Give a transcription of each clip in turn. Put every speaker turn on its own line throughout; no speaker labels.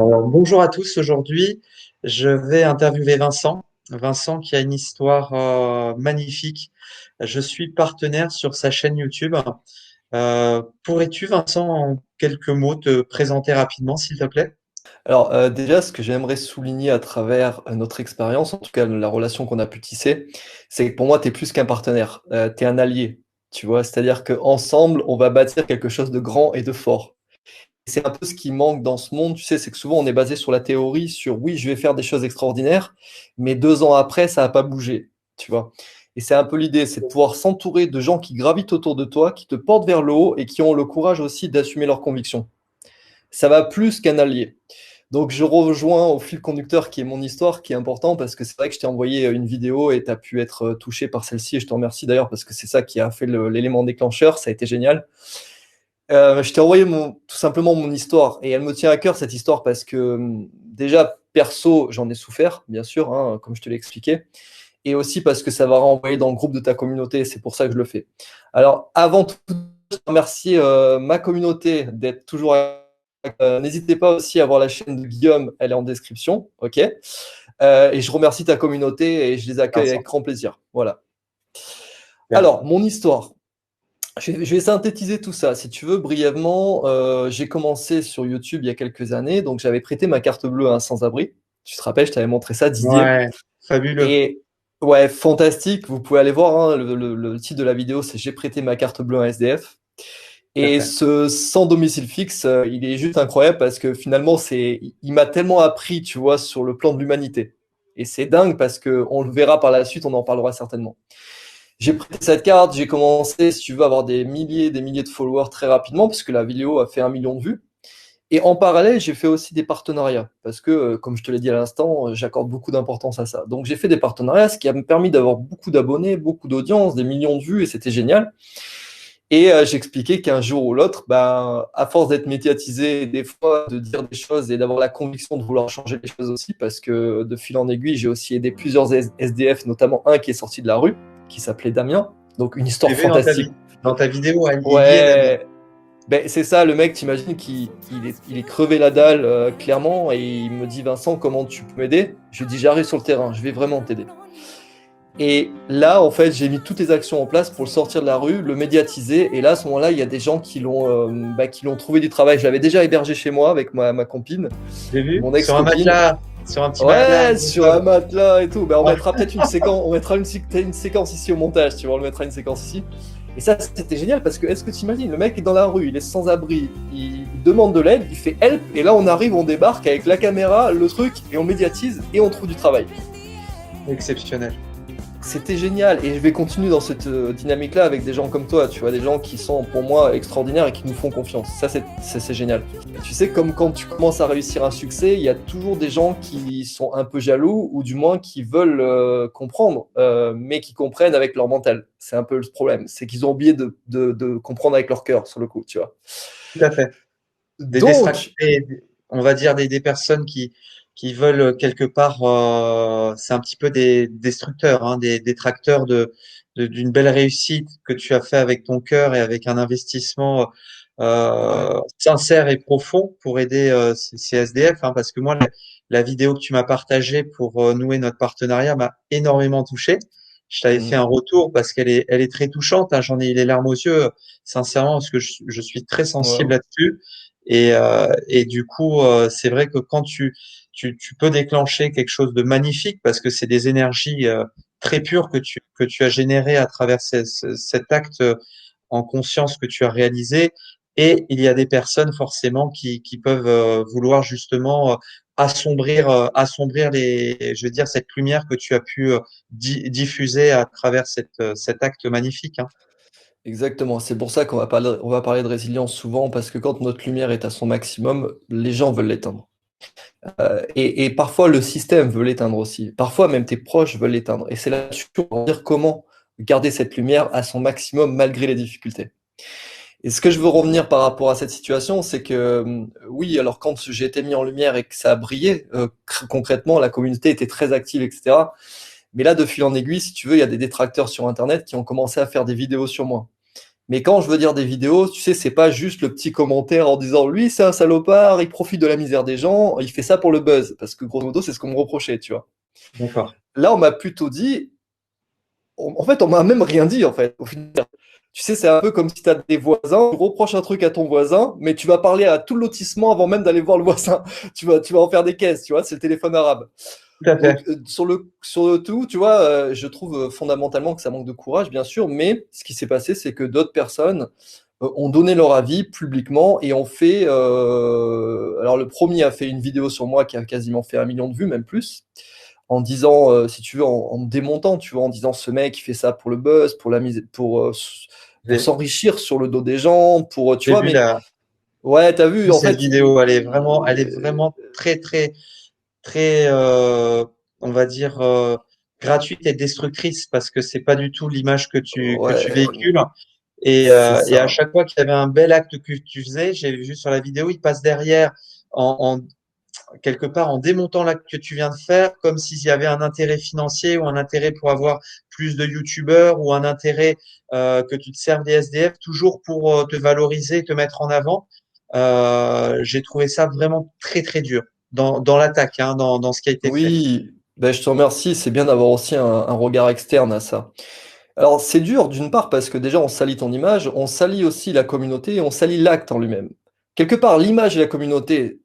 Alors, bonjour à tous. Aujourd'hui, je vais interviewer Vincent. Vincent qui a une histoire magnifique. Je suis partenaire sur sa chaîne YouTube. Pourrais-tu, Vincent, en quelques mots, te présenter rapidement, s'il te plaît?
Alors, déjà, ce que j'aimerais souligner à travers, notre expérience, en tout cas la relation qu'on a pu tisser, c'est que pour moi, tu es plus qu'un partenaire, tu es un allié, tu vois? C'est-à-dire qu'ensemble, on va bâtir quelque chose de grand et de fort. C'est un peu ce qui manque dans ce monde, tu sais? C'est que souvent on est basé sur la théorie, sur: «Oui, je vais faire des choses extraordinaires», mais 2 ans après, ça a pas bougé, tu vois? Et c'est un peu l'idée, c'est de pouvoir s'entourer de gens qui gravitent autour de toi, qui te portent vers le haut et qui ont le courage aussi d'assumer leurs convictions. Ça va plus qu'un allié. Donc je rejoins au fil conducteur qui est mon histoire, qui est important parce que c'est vrai que je t'ai envoyé une vidéo et tu as pu être touché par celle-ci et je te remercie d'ailleurs parce que c'est ça qui a fait l'élément déclencheur, ça a été génial. Je t'ai envoyé tout simplement mon histoire et elle me tient à cœur cette histoire parce que déjà perso j'en ai souffert bien sûr, hein, comme je te l'ai expliqué, et aussi parce que ça va renvoyer dans le groupe de ta communauté, c'est pour ça que je le fais. Alors avant tout, je remercie ma communauté d'être toujours. N'hésitez pas aussi à voir la chaîne de Guillaume, elle est en description, ok. Et je remercie ta communauté et je les accueille avec
Vincent.
grand plaisir. Voilà.
Super.
Alors, mon histoire. Je vais synthétiser tout ça. Si tu veux, brièvement, j'ai commencé sur YouTube il y a quelques années, donc j'avais prêté ma carte bleue à un sans-abri. Tu te rappelles, je t'avais montré ça, Didier.
Ouais, fabuleux.
Et ouais, fantastique. Vous pouvez aller voir, hein, le titre de la vidéo, c'est J'ai prêté ma carte bleue à un SDF.
Tout à
Et
fait.
ce sans domicile fixe, il est juste incroyable parce que finalement, il m'a tellement appris, tu vois, sur le plan de l'humanité. Et c'est dingue parce que on le verra par la suite, on en parlera certainement. J'ai pris cette carte, j'ai commencé, si tu veux, à avoir des milliers de followers très rapidement parce que la vidéo a fait 1 million de vues. Et en parallèle, j'ai fait aussi des partenariats parce que, comme je te l'ai dit à l'instant, j'accorde beaucoup d'importance à ça. Donc j'ai fait des partenariats, ce qui a me permis d'avoir beaucoup d'abonnés, beaucoup d'audience, des millions de vues et c'était génial. Et j'expliquais qu'un jour ou l'autre, ben, à force d'être médiatisé, des fois de dire des choses et d'avoir la conviction de vouloir changer les choses aussi, parce que de fil en aiguille, j'ai aussi aidé plusieurs SDF, notamment un qui est sorti de la rue, qui s'appelait Damien. Donc une
J'ai
histoire
vu dans ta
fantastique.
dans ta vidéo, hein, il est lié à Damien.
Ouais, ben, c'est ça, le mec, t'imagines qu'il est crevé la dalle, clairement, et il me dit, Vincent, comment tu peux m'aider? Je lui dis, j'arrive sur le terrain, je vais vraiment t'aider. Et là, en fait, j'ai mis toutes les actions en place pour le sortir de la rue, le médiatiser. Et là, à ce moment-là, il y a des gens qui l'ont trouvé du travail. Je l'avais déjà hébergé chez moi avec ma copine,
J'ai vu
mon
sur un
ex-copine.
matelas, sur un petit matelas
Ouais, sur un
gonflable.
matelas et tout. Ben, on
Ah,
mettra peut-être une séquence, on mettra une séquence ici au montage, tu vois, on le mettra une séquence ici. Et ça, c'était génial parce que, est-ce que tu imagines, le mec est dans la rue, il est sans abri, il demande de l'aide, il fait help, et là, on arrive, on débarque avec la caméra, le truc, et on médiatise, et on trouve du travail.
exceptionnel.
C'était génial et je vais continuer dans cette dynamique-là avec des gens comme toi, tu vois, des gens qui sont pour moi extraordinaires et qui nous font confiance. Ça, c'est génial. Et tu sais, comme quand tu commences à réussir un succès, il y a toujours des gens qui sont un peu jaloux ou du moins qui veulent comprendre, mais qui comprennent avec leur mental. C'est un peu le problème, c'est qu'ils ont oublié de comprendre avec leur cœur, sur le coup, tu vois.
Tout à fait. Des
Donc,
détracteurs, on va dire des personnes qui veulent quelque part, c'est un petit peu des destructeurs, hein, des détracteurs d'une belle réussite que tu as fait avec ton cœur et avec un investissement
ouais.
sincère et profond pour aider ces SDF, hein, parce que moi, la vidéo que tu m'as partagée pour nouer notre partenariat m'a énormément touché. Je t'avais fait
Mhm.
un retour parce elle est très touchante, hein, j'en ai eu les larmes aux yeux, sincèrement, parce que je suis très sensible
Ouais.
là-dessus. Et du coup, c'est vrai que quand tu peux déclencher quelque chose de magnifique parce que c'est des énergies très pures que tu as générées à travers cet acte en conscience que tu as réalisé. Et il y a des personnes forcément qui peuvent vouloir justement assombrir je veux dire, cette lumière que tu as pu diffuser à travers cet acte magnifique, hein.
Exactement, c'est pour ça qu'on va parler de résilience souvent, parce que quand notre lumière est à son maximum, les gens veulent l'éteindre. Et parfois, le système veut l'éteindre aussi. Parfois, même tes proches veulent l'éteindre. Et c'est là-dessus qu'on va dire comment garder cette lumière à son maximum malgré les difficultés. Et ce que je veux revenir par rapport à cette situation, c'est que oui, alors quand j'ai été mis en lumière et que ça a brillé, concrètement, la communauté était très active, etc. Mais là, de fil en aiguille, si tu veux, il y a des détracteurs sur Internet qui ont commencé à faire des vidéos sur moi. Mais quand je veux dire des vidéos, tu sais, c'est pas juste le petit commentaire en disant lui c'est un salopard, il profite de la misère des gens, il fait ça pour le buzz, parce que grosso modo c'est ce qu'on me reprochait, tu vois.
D'accord.
Là on m'a plutôt dit, en fait on m'a même rien dit en fait, au final. Tu sais, c'est un peu comme si tu as des voisins, tu reproches un truc à ton voisin, mais tu vas parler à tout le lotissement avant même d'aller voir le voisin. Tu vas en faire des caisses, tu vois, c'est le téléphone arabe.
Tout à
Donc,
fait.
sur le tout, tu vois, je trouve fondamentalement que ça manque de courage, bien sûr, mais ce qui s'est passé, c'est que d'autres personnes ont donné leur avis publiquement et ont fait. Alors, le premier a fait une vidéo sur moi qui a quasiment fait 1 million de vues, même plus, en disant, si tu veux, en me démontant, tu vois, en disant ce mec il fait ça pour le buzz, pour la mise, pour
J'ai
s'enrichir sur le dos des gens, pour, tu
j'ai
vois,
vu
mais ouais, t'as vu,
vu
en
cette
fait,
vidéo. Elle est vraiment très, très, très, on va dire, gratuite et destructrice parce que c'est pas du tout l'image que tu
ouais,
véhicules.
c'est
Et à
ça.
chaque fois qu'il y avait un bel acte que tu faisais, j'ai vu sur la vidéo, il passe derrière quelque part en démontant l'acte que tu viens de faire, comme s'il y avait un intérêt financier ou un intérêt pour avoir plus de youtubeurs ou un intérêt que tu te serves des SDF, toujours pour te valoriser, te mettre en avant. J'ai trouvé ça vraiment très très dur dans l'attaque, hein, dans ce qui a été fait.
Oui, ben, je te remercie. C'est bien d'avoir aussi un regard externe à ça. Alors, c'est dur d'une part parce que déjà, on salit ton image, on salit aussi la communauté et on salit l'acte en lui-même. Quelque part, l'image et la communauté,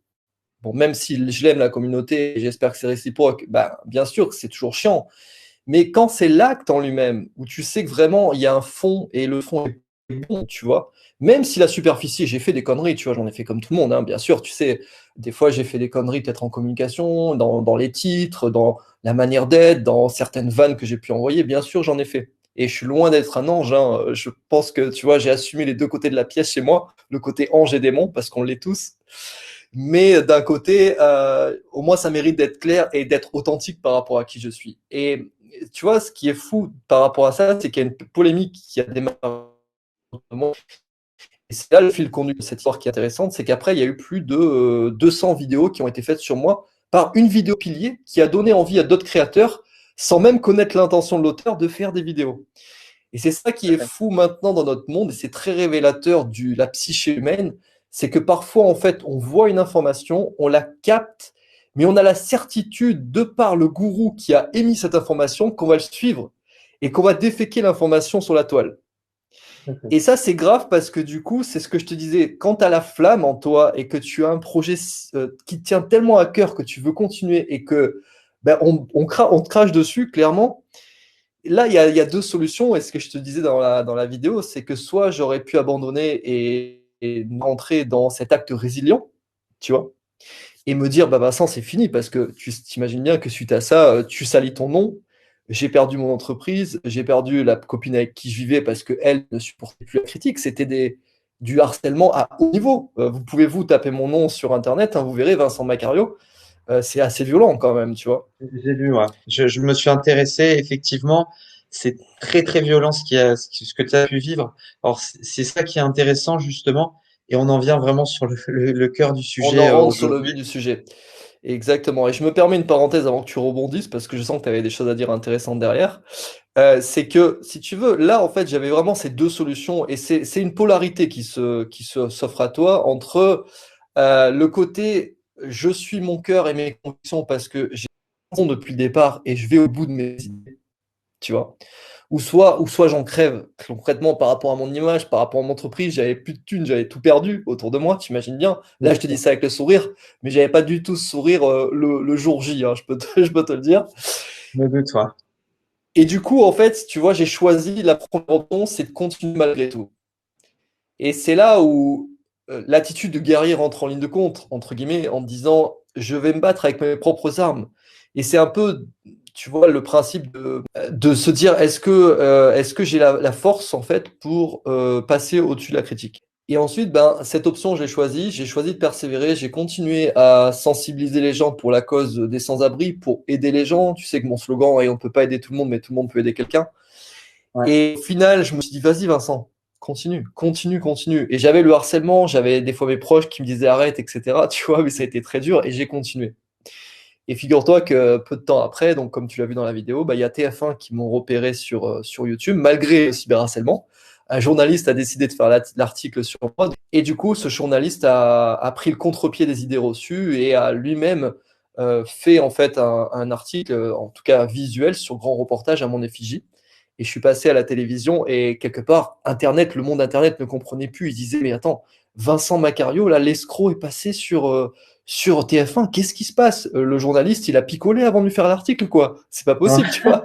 bon, même si je l'aime la communauté et j'espère que c'est réciproque, ben, bien sûr que c'est toujours chiant. Mais quand c'est l'acte en lui-même, où tu sais que vraiment il y a un fond et le fond est bon, tu vois, même si la superficie, j'ai fait des conneries, tu vois, j'en ai fait comme tout le monde, hein, bien sûr, tu sais, des fois j'ai fait des conneries peut-être en communication, dans les titres, dans la manière d'être, dans certaines vannes que j'ai pu envoyer, bien sûr, j'en ai fait. Et je suis loin d'être un ange, hein. Je pense que, tu vois, j'ai assumé les deux côtés de la pièce chez moi, le côté ange et démon, parce qu'on l'est tous. Mais d'un côté, au moins, ça mérite d'être clair et d'être authentique par rapport à qui je suis. Et tu vois, ce qui est fou par rapport à ça, c'est qu'il y a une polémique qui a démarré. Et c'est là le fil conduit de cette histoire qui est intéressante, c'est qu'après, il y a eu plus de 200 vidéos qui ont été faites sur moi par une vidéo pilier qui a donné envie à d'autres créateurs, sans même connaître l'intention de l'auteur, de faire des vidéos. Et c'est ça qui est fou maintenant dans notre monde, et c'est très révélateur de la psyché humaine, c'est que parfois, en fait, on voit une information, on la capte, mais on a la certitude, de par le gourou qui a émis cette information, qu'on va le suivre et qu'on va déféquer l'information sur la toile. Et ça, c'est grave parce que du coup, c'est ce que je te disais, quand tu as la flamme en toi et que tu as un projet qui te tient tellement à cœur que tu veux continuer et que ben, on te crache dessus, clairement, là, il y a deux solutions. Et ce que je te disais dans la vidéo, c'est que soit j'aurais pu abandonner et rentrer dans cet acte résilient, tu vois, et me dire, bah Vincent, c'est fini, parce que tu t'imagines bien que suite à ça, tu salis ton nom. J'ai perdu mon entreprise, j'ai perdu la copine avec qui je vivais parce qu'elle ne supportait plus la critique. C'était du harcèlement à haut niveau. Vous pouvez vous taper mon nom sur Internet, hein, vous verrez Vincent Macario. C'est assez violent quand même, tu vois.
J'ai vu, ouais. Je me suis intéressé, effectivement, c'est très très violent ce que tu as pu vivre. Alors c'est ça qui est intéressant justement, et on en vient vraiment sur le cœur du
On en
sujet
rentre sur le
aujourd'hui.
vif du sujet. Exactement. Et je me permets une parenthèse avant que tu rebondisses, parce que je sens que tu avais des choses à dire intéressantes derrière. C'est que, si tu veux, là, en fait, j'avais vraiment ces deux solutions, et c'est une polarité s'offre à toi entre le côté je suis mon cœur et mes convictions parce que j'ai raison depuis le départ et je vais au bout de mes idées, tu vois. Ou soit j'en crève concrètement par rapport à mon image, par rapport à mon entreprise, j'avais plus de thunes, j'avais tout perdu autour de moi, tu imagines bien. Là, je te dis ça avec le sourire, mais j'avais pas du tout ce sourire le jour J, hein, je peux te le dire.
Je me doute, ouais.
Et du coup, en fait, tu vois, j'ai choisi la première option, c'est de continuer malgré tout. Et c'est là où l'attitude de guerrier rentre en ligne de compte, entre guillemets, en disant je vais me battre avec mes propres armes. Et c'est un peu, tu vois, le principe de se dire est-ce que j'ai la force, en fait, pour passer au-dessus de la critique. Et ensuite, ben, cette option, j'ai choisi de persévérer, j'ai continué à sensibiliser les gens pour la cause des sans-abri, pour aider les gens. Tu sais que mon slogan est on ne peut pas aider tout le monde, mais tout le monde peut aider quelqu'un.
Ouais.
Et au final, je me suis dit, vas-y Vincent, continue, continue, continue. Et j'avais le harcèlement, j'avais des fois mes proches qui me disaient arrête, etc. Tu vois, mais ça a été très dur et j'ai continué. Et figure-toi que peu de temps après, donc comme tu l'as vu dans la vidéo, bah, il y a TF1 qui m'ont repéré sur YouTube, malgré le cyberharcèlement. un journaliste a décidé de faire l'article sur moi. Et du coup, ce journaliste a pris le contre-pied des idées reçues et a lui-même fait en fait un article, en tout cas visuel, sur grand reportage à mon effigie. Et je suis passé à la télévision et quelque part, Internet, le monde Internet ne comprenait plus. Il disait, mais attends, Vincent Macario, là, l'escroc est passé sur TF1. Qu'est-ce qui se passe? Le journaliste, il a picolé avant de lui faire l'article, quoi. C'est pas possible, tu vois.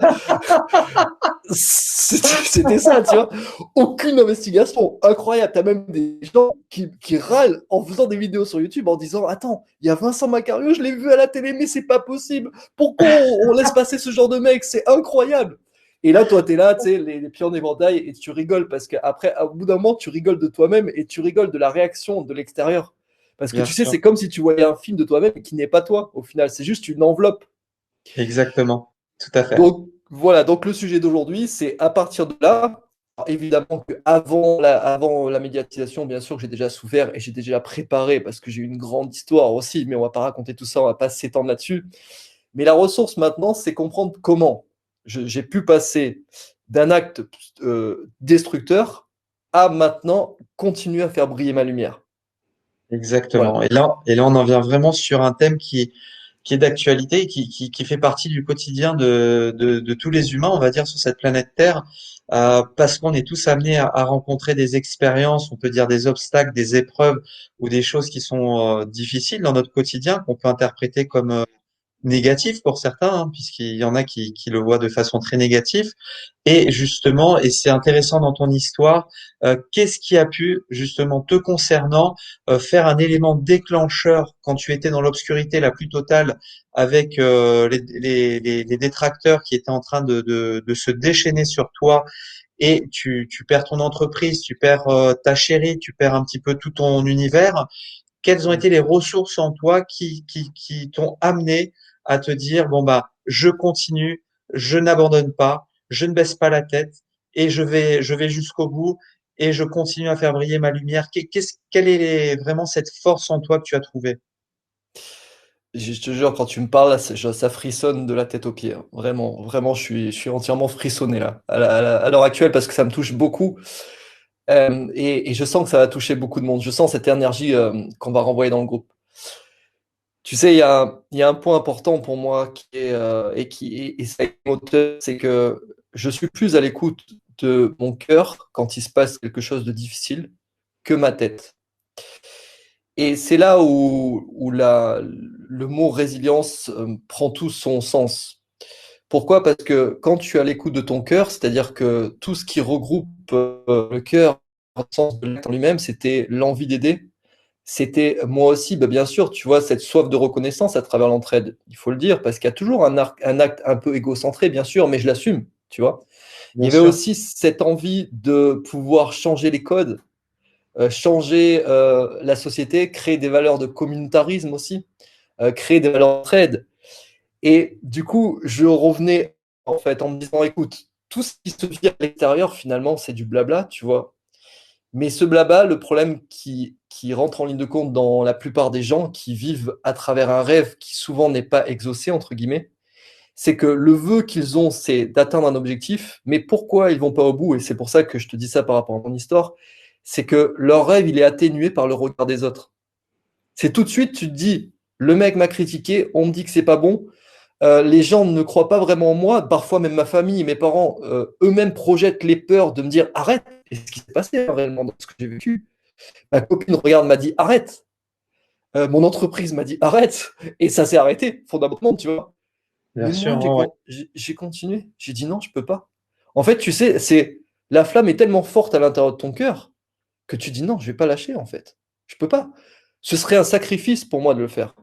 C'était ça, tu vois. Aucune investigation. Incroyable. T'as même des gens qui râlent en faisant des vidéos sur YouTube en disant, attends, il y a Vincent Macario, je l'ai vu à la télé, mais c'est pas possible. Pourquoi on laisse passer ce genre de mec? C'est incroyable. Et là, toi, t'es là, tu sais, les pieds en éventail, et tu rigoles parce qu'après, au bout d'un moment, tu rigoles de toi-même et tu rigoles de la réaction de l'extérieur. Parce que
Bien
tu sais,
sûr,
c'est comme si tu voyais un film de toi-même qui n'est pas toi, au final. C'est juste une enveloppe.
exactement, tout à fait.
Donc voilà, donc le sujet d'aujourd'hui, c'est à partir de là, alors, évidemment qu'avant la médiatisation, bien sûr que j'ai déjà souffert et j'ai déjà préparé parce que j'ai une grande histoire aussi, mais on va pas raconter tout ça, on va pas s'étendre là-dessus. Mais la ressource maintenant, c'est comprendre comment j'ai pu passer d'un acte destructeur à maintenant continuer à faire briller ma lumière.
Exactement.
Voilà.
Et là, on en vient vraiment sur un thème qui est d'actualité, qui fait partie du quotidien de tous les humains, on va dire, sur cette planète Terre, parce qu'on est tous amenés à rencontrer des expériences, on peut dire des obstacles, des épreuves ou des choses qui sont difficiles dans notre quotidien, qu'on peut interpréter comme négatif pour certains, hein, puisqu'il y en a qui le voient de façon très négative. Et justement, et c'est intéressant dans ton histoire, qu'est-ce qui a pu justement te concernant faire un élément déclencheur quand tu étais dans l'obscurité la plus totale avec les détracteurs qui étaient en train de se déchaîner sur toi et tu perds ton entreprise, tu perds ta chérie, tu perds un petit peu tout ton univers. Quelles ont été les ressources en toi qui t'ont amené à te dire, bon, bah, je continue, je n'abandonne pas, je ne baisse pas la tête et je vais jusqu'au bout et je continue à faire briller ma lumière. Quelle est vraiment cette force en toi que tu as trouvée?
Je te jure, quand tu me parles, là, ça frissonne de la tête aux pieds, hein. Vraiment, vraiment, je suis entièrement frissonné là, à l'heure actuelle, parce que ça me touche beaucoup. Et je sens que ça va toucher beaucoup de monde. Je sens cette énergie qu'on va renvoyer dans le groupe. Tu sais, il y a un point important pour moi qui est, et c'est un moteur, c'est que je suis plus à l'écoute de mon cœur quand il se passe quelque chose de difficile que ma tête. Et c'est là où le mot résilience prend tout son sens. Pourquoi? Parce que quand tu es à l'écoute de ton cœur, c'est-à-dire que tout ce qui regroupe le cœur, au sens de l'acte en lui-même, c'était l'envie d'aider. C'était moi aussi, bah, bien sûr, tu vois, cette soif de reconnaissance à travers l'entraide. Il faut le dire, parce qu'il y a toujours un acte un peu égocentré, bien sûr, mais je l'assume, tu vois. Il y
Bien
avait
sûr,
aussi cette envie de pouvoir changer les codes, changer la société, créer des valeurs de communautarisme aussi, créer des valeurs d'entraide. Et du coup, je revenais en fait en me disant, écoute, tout ce qui se vit à l'extérieur, finalement, c'est du blabla, tu vois. Mais ce blabla, le problème qui rentre en ligne de compte dans la plupart des gens qui vivent à travers un rêve qui souvent n'est pas exaucé, entre guillemets, c'est que le vœu qu'ils ont, c'est d'atteindre un objectif, mais pourquoi ils vont pas au bout? Et c'est pour ça que je te dis ça par rapport à mon histoire, c'est que leur rêve, il est atténué par le regard des autres. C'est tout de suite, tu te dis, le mec m'a critiqué, on me dit que c'est pas bon, les gens ne croient pas vraiment en moi, parfois même ma famille, mes parents, eux-mêmes projettent les peurs de me dire arrête. Et ce qui s'est passé hein, réellement dans ce que j'ai vécu. Ma copine regarde, m'a dit arrête. Mon entreprise m'a dit arrête. Et ça s'est arrêté, fondamentalement, tu vois.
bien
Mais
sûr,
moi,
ouais, ouais.
j'ai continué. J'ai dit non, je peux pas. En fait, tu sais, la flamme est tellement forte à l'intérieur de ton cœur que tu dis non, je vais pas lâcher, en fait. Je peux pas. Ce serait un sacrifice pour moi de le faire.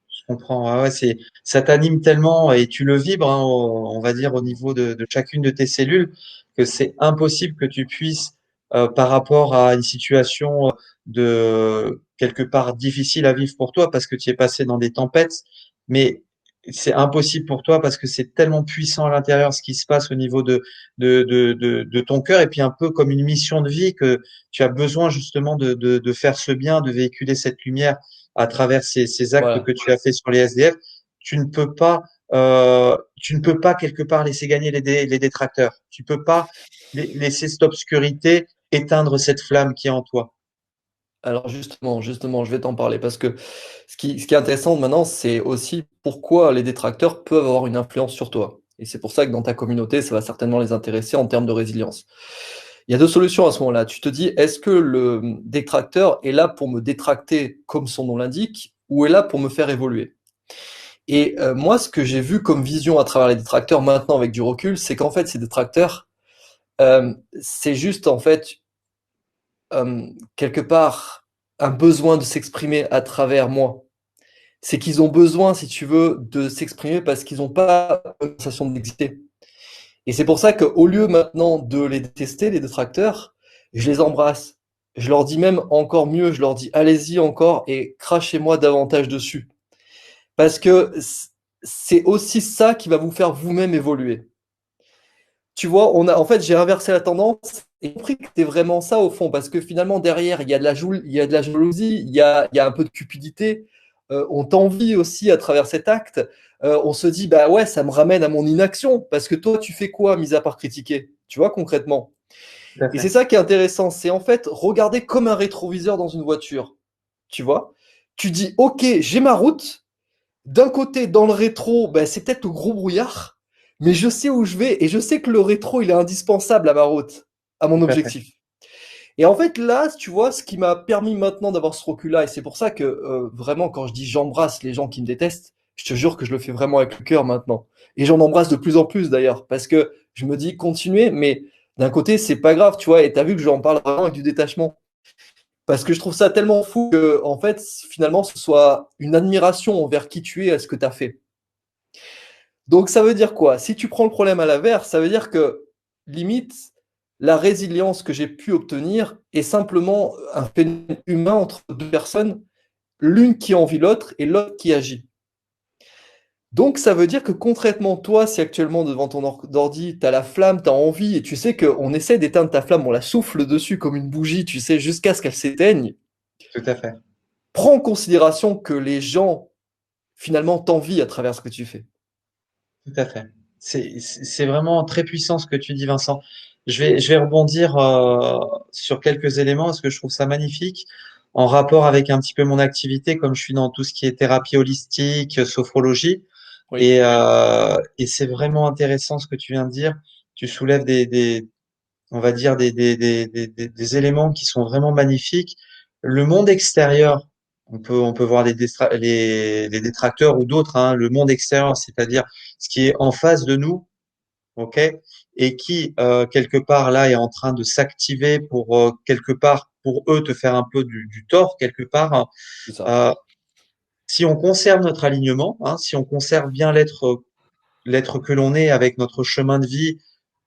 Je comprends. Ouais, ouais, ça t'anime tellement et tu le vibres, hein, on va dire, au niveau de chacune de tes cellules, que c'est impossible que tu puisses, par rapport à une situation de quelque part difficile à vivre pour toi, parce que tu es passé dans des tempêtes, mais c'est impossible pour toi parce que c'est tellement puissant à l'intérieur ce qui se passe au niveau de ton cœur, et puis un peu comme une mission de vie que tu as besoin justement de faire ce bien, de véhiculer cette lumière à travers ces actes
Voilà.
que tu as fait sur les SDF, tu ne peux pas tu ne peux pas quelque part laisser gagner les détracteurs. Tu peux pas laisser cette obscurité éteindre cette flamme qui est en toi.
Alors justement, je vais t'en parler parce que ce qui est intéressant maintenant, c'est aussi pourquoi les détracteurs peuvent avoir une influence sur toi. Et c'est pour ça que dans ta communauté, ça va certainement les intéresser en termes de résilience. Il y a deux solutions à ce moment-là. Tu te dis, est-ce que le détracteur est là pour me détracter comme son nom l'indique ou est là pour me faire évoluer? Et moi, ce que j'ai vu comme vision à travers les détracteurs maintenant avec du recul, c'est qu'en fait, ces détracteurs, c'est juste en fait quelque part un besoin de s'exprimer à travers moi. C'est qu'ils ont besoin, si tu veux, de s'exprimer parce qu'ils n'ont pas la sensation d'exister. Et c'est pour ça qu'au lieu maintenant de les détester, les détracteurs, je les embrasse. Je leur dis même encore mieux, je leur dis allez-y encore et crachez-moi davantage dessus. Parce que c'est aussi ça qui va vous faire vous-même évoluer. Tu vois, en fait, j'ai inversé la tendance et compris que c'était vraiment ça au fond, parce que finalement, derrière, il y a de la jalousie, il y a un peu de cupidité. On t'envie aussi à travers cet acte. On se dit, bah ouais, ça me ramène à mon inaction, parce que toi, tu fais quoi, mis à part critiquer? Tu vois, concrètement.
Tout à
Et c'est
fait.
ça qui est intéressant, c'est en fait regarder comme un rétroviseur dans une voiture. Tu vois? Tu dis, ok, j'ai ma route, d'un côté, dans le rétro, ben, c'est peut-être le gros brouillard, mais je sais où je vais et je sais que le rétro, il est indispensable à ma route, à mon
Tout à fait.
objectif. Et en fait, là, tu vois, ce qui m'a permis maintenant d'avoir ce recul-là, et c'est pour ça que vraiment, quand je dis j'embrasse les gens qui me détestent, je te jure que je le fais vraiment avec le cœur maintenant. Et j'en embrasse de plus en plus d'ailleurs, parce que je me dis continuez, mais d'un côté, c'est pas grave, tu vois, et t'as vu que j'en parle vraiment avec du détachement. Parce que je trouve ça tellement fou que, en fait, finalement, ce soit une admiration envers qui tu es à ce que tu as fait. Donc ça veut dire quoi? Si tu prends le problème à l'inverse, ça veut dire que limite, la résilience que j'ai pu obtenir est simplement un phénomène humain entre deux personnes, l'une qui envie l'autre et l'autre qui agit. Donc ça veut dire que concrètement, toi, si actuellement devant ton ordi, tu as la flamme, tu as envie, et tu sais qu'on essaie d'éteindre ta flamme, on la souffle dessus comme une bougie, tu sais, jusqu'à ce qu'elle s'éteigne,
Tout à fait.
prends en considération que les gens, finalement, t'envient à travers ce que tu fais.
Tout à fait. C'est vraiment très puissant ce que tu dis, Vincent. Je vais rebondir sur quelques éléments parce que je trouve ça magnifique en rapport avec un petit peu mon activité, comme je suis dans tout ce qui est thérapie holistique, sophrologie,
Oui,
et c'est vraiment intéressant ce que tu viens de dire. Tu soulèves on va dire des éléments qui sont vraiment magnifiques. Le monde extérieur, on peut voir les détracteurs ou d'autres, hein, le monde extérieur, c'est-à-dire ce qui est en face de nous, ok, et qui quelque part là est en train de s'activer pour quelque part pour eux te faire un peu du tort quelque part, hein.
c'est ça.
Euh, si on conserve notre alignement, hein, si on conserve bien l'être que l'on est avec notre chemin de vie,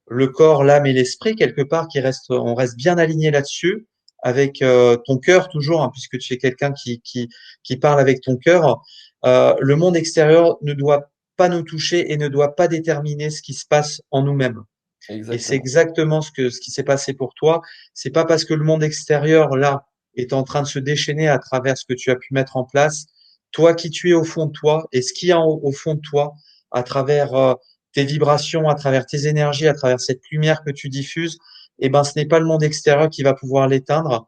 le corps, l'âme et l'esprit, quelque part, on reste bien aligné là-dessus, avec ton cœur toujours, hein, puisque tu es quelqu'un qui parle avec ton cœur. Le monde extérieur ne doit pas nous toucher et ne doit pas déterminer ce qui se passe en nous-mêmes. Et c'est
Exactement.
exactement ce qui s'est passé pour toi. C'est pas parce que le monde extérieur, là, est en train de se déchaîner à travers ce que tu as pu mettre en place, toi qui tu es au fond de toi, et ce qu'il y a au fond de toi, à travers tes vibrations, à travers tes énergies, à travers cette lumière que tu diffuses, eh ben, ce n'est pas le monde extérieur qui va pouvoir l'éteindre.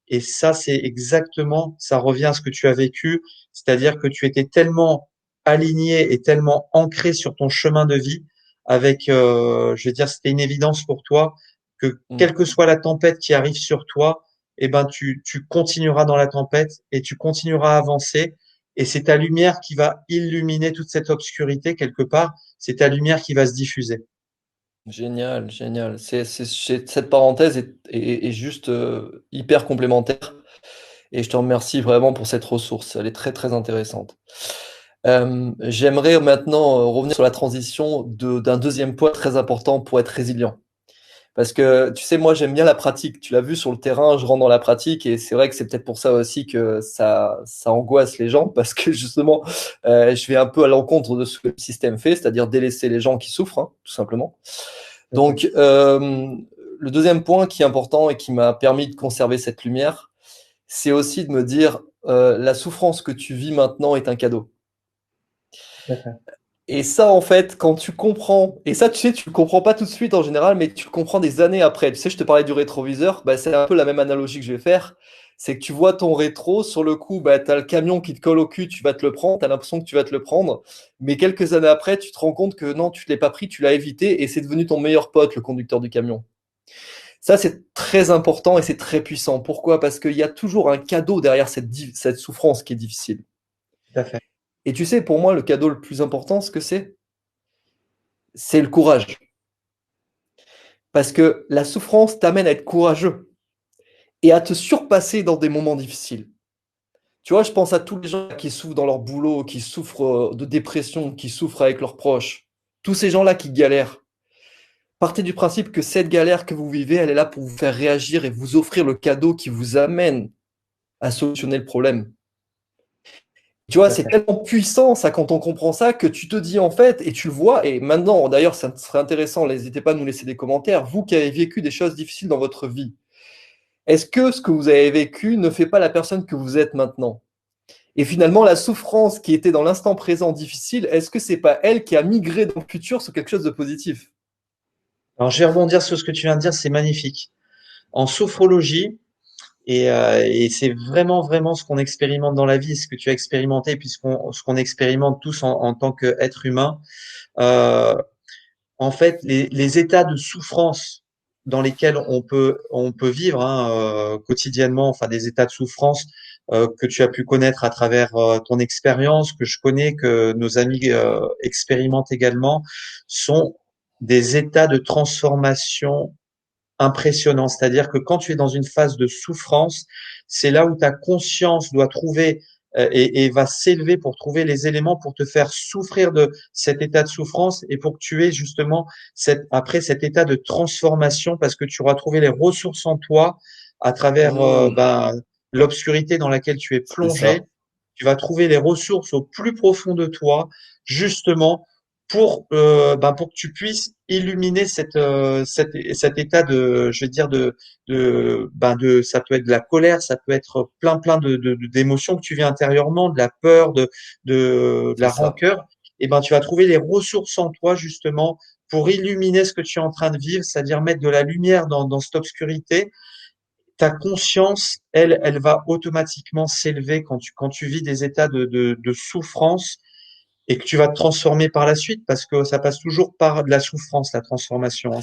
Et ça, c'est exactement, ça revient à ce que tu as vécu, c'est-à-dire que tu étais tellement aligné et tellement ancré sur ton chemin de vie avec, je veux dire, c'était une évidence pour toi que
Mm.
quelle que soit la tempête qui arrive sur toi, eh ben tu continueras dans la tempête et tu continueras à avancer. Et c'est ta lumière qui va illuminer toute cette obscurité quelque part. C'est ta lumière qui va se diffuser.
Génial, génial. Cette parenthèse est juste hyper complémentaire et je te remercie vraiment pour cette ressource. Elle est très, très intéressante. J'aimerais maintenant revenir sur la transition d'un deuxième point très important pour être résilient. Parce que, tu sais, moi, j'aime bien la pratique. Tu l'as vu sur le terrain, je rentre dans la pratique et c'est vrai que c'est peut-être pour ça aussi que ça angoisse les gens parce que justement, je vais un peu à l'encontre de ce que le système fait, c'est-à-dire délaisser les gens qui souffrent, hein, tout simplement.
Tout à fait.
Donc, le deuxième point qui est important et qui m'a permis de conserver cette lumière, c'est aussi de me dire, la souffrance que tu vis maintenant est un cadeau.
Tout à fait.
Et ça, en fait, quand tu comprends, et ça, tu sais, tu le comprends pas tout de suite en général, mais tu le comprends des années après. Tu sais, je te parlais du rétroviseur, bah, c'est un peu la même analogie que je vais faire. C'est que tu vois ton rétro, sur le coup, bah, tu as le camion qui te colle au cul, tu vas te le prendre, tu as l'impression que tu vas te le prendre, mais quelques années après, tu te rends compte que non, tu ne l'as pas pris, tu l'as évité, et c'est devenu ton meilleur pote, le conducteur du camion. Ça, c'est très important et c'est très puissant. Pourquoi? Parce qu'il y a toujours un cadeau derrière cette souffrance qui est difficile.
Tout à fait.
Et tu sais, pour moi, le cadeau le plus important, ce que c'est le courage. Parce que la souffrance t'amène à être courageux et à te surpasser dans des moments difficiles. Tu vois, je pense à tous les gens qui souffrent dans leur boulot, qui souffrent de dépression, qui souffrent avec leurs proches. Tous ces gens-là qui galèrent. Partez du principe que cette galère que vous vivez, elle est là pour vous faire réagir et vous offrir le cadeau qui vous amène à solutionner le problème. Tu vois,
Tout à
c'est
fait.
tellement puissant ça quand on comprend ça que tu te dis en fait, et tu le vois, et maintenant d'ailleurs ça serait intéressant, n'hésitez pas à nous laisser des commentaires, vous qui avez vécu des choses difficiles dans votre vie, est-ce que ce que vous avez vécu ne fait pas la personne que vous êtes maintenant? Et finalement, la souffrance qui était dans l'instant présent difficile, est-ce que c'est pas elle qui a migré dans le futur sur quelque chose de positif?
Alors, je vais rebondir sur ce que tu viens de dire, c'est magnifique. En sophrologie, et c'est vraiment, vraiment ce qu'on expérimente dans la vie, ce que tu as expérimenté, puisqu'on ce qu'on expérimente tous en tant qu'être humain. Euh, En fait, les états de souffrance dans lesquels on peut vivre hein, quotidiennement, enfin des états de souffrance que tu as pu connaître à travers ton expérience, que je connais, que nos amis expérimentent également, sont des états de transformation impressionnant. C'est-à-dire que quand tu es dans une phase de souffrance, c'est là où ta conscience doit trouver et va s'élever pour trouver les éléments pour te faire souffrir de cet état de souffrance et pour que tu aies justement après cet état de transformation parce que tu auras trouvé les ressources en toi à travers l'obscurité dans laquelle tu es
C'est
plongé.
ça.
Tu vas trouver les ressources au plus profond de toi, justement pour que tu puisses illuminer cet état de, je vais dire ça peut être de la colère, ça peut être plein d'émotions que tu vis intérieurement, de la peur, de
C'est
la
ça.
rancœur. Et ben, tu vas trouver les ressources en toi justement pour illuminer ce que tu es en train de vivre, c'est-à-dire mettre de la lumière dans cette obscurité. Ta conscience, elle va automatiquement s'élever quand tu vis des états de souffrance et que tu vas te transformer par la suite parce que ça passe toujours par de la souffrance, la transformation. Hein.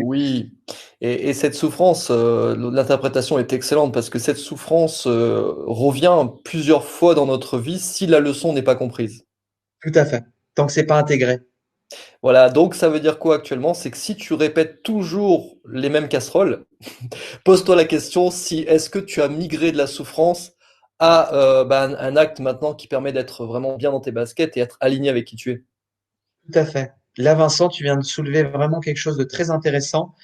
Oui, et cette souffrance, l'interprétation est excellente parce que cette souffrance, revient plusieurs fois dans notre vie si la leçon n'est pas comprise.
Tout à fait. Tant que c'est pas intégré.
Voilà, donc ça veut dire quoi actuellement? C'est que si tu répètes toujours les mêmes casseroles, pose-toi la question si est-ce que tu as migré de la souffrance à, bah, un acte maintenant qui permet d'être vraiment bien dans tes baskets et être aligné avec qui tu es?
Tout à fait. Là, Vincent, tu viens de soulever vraiment quelque chose de très intéressant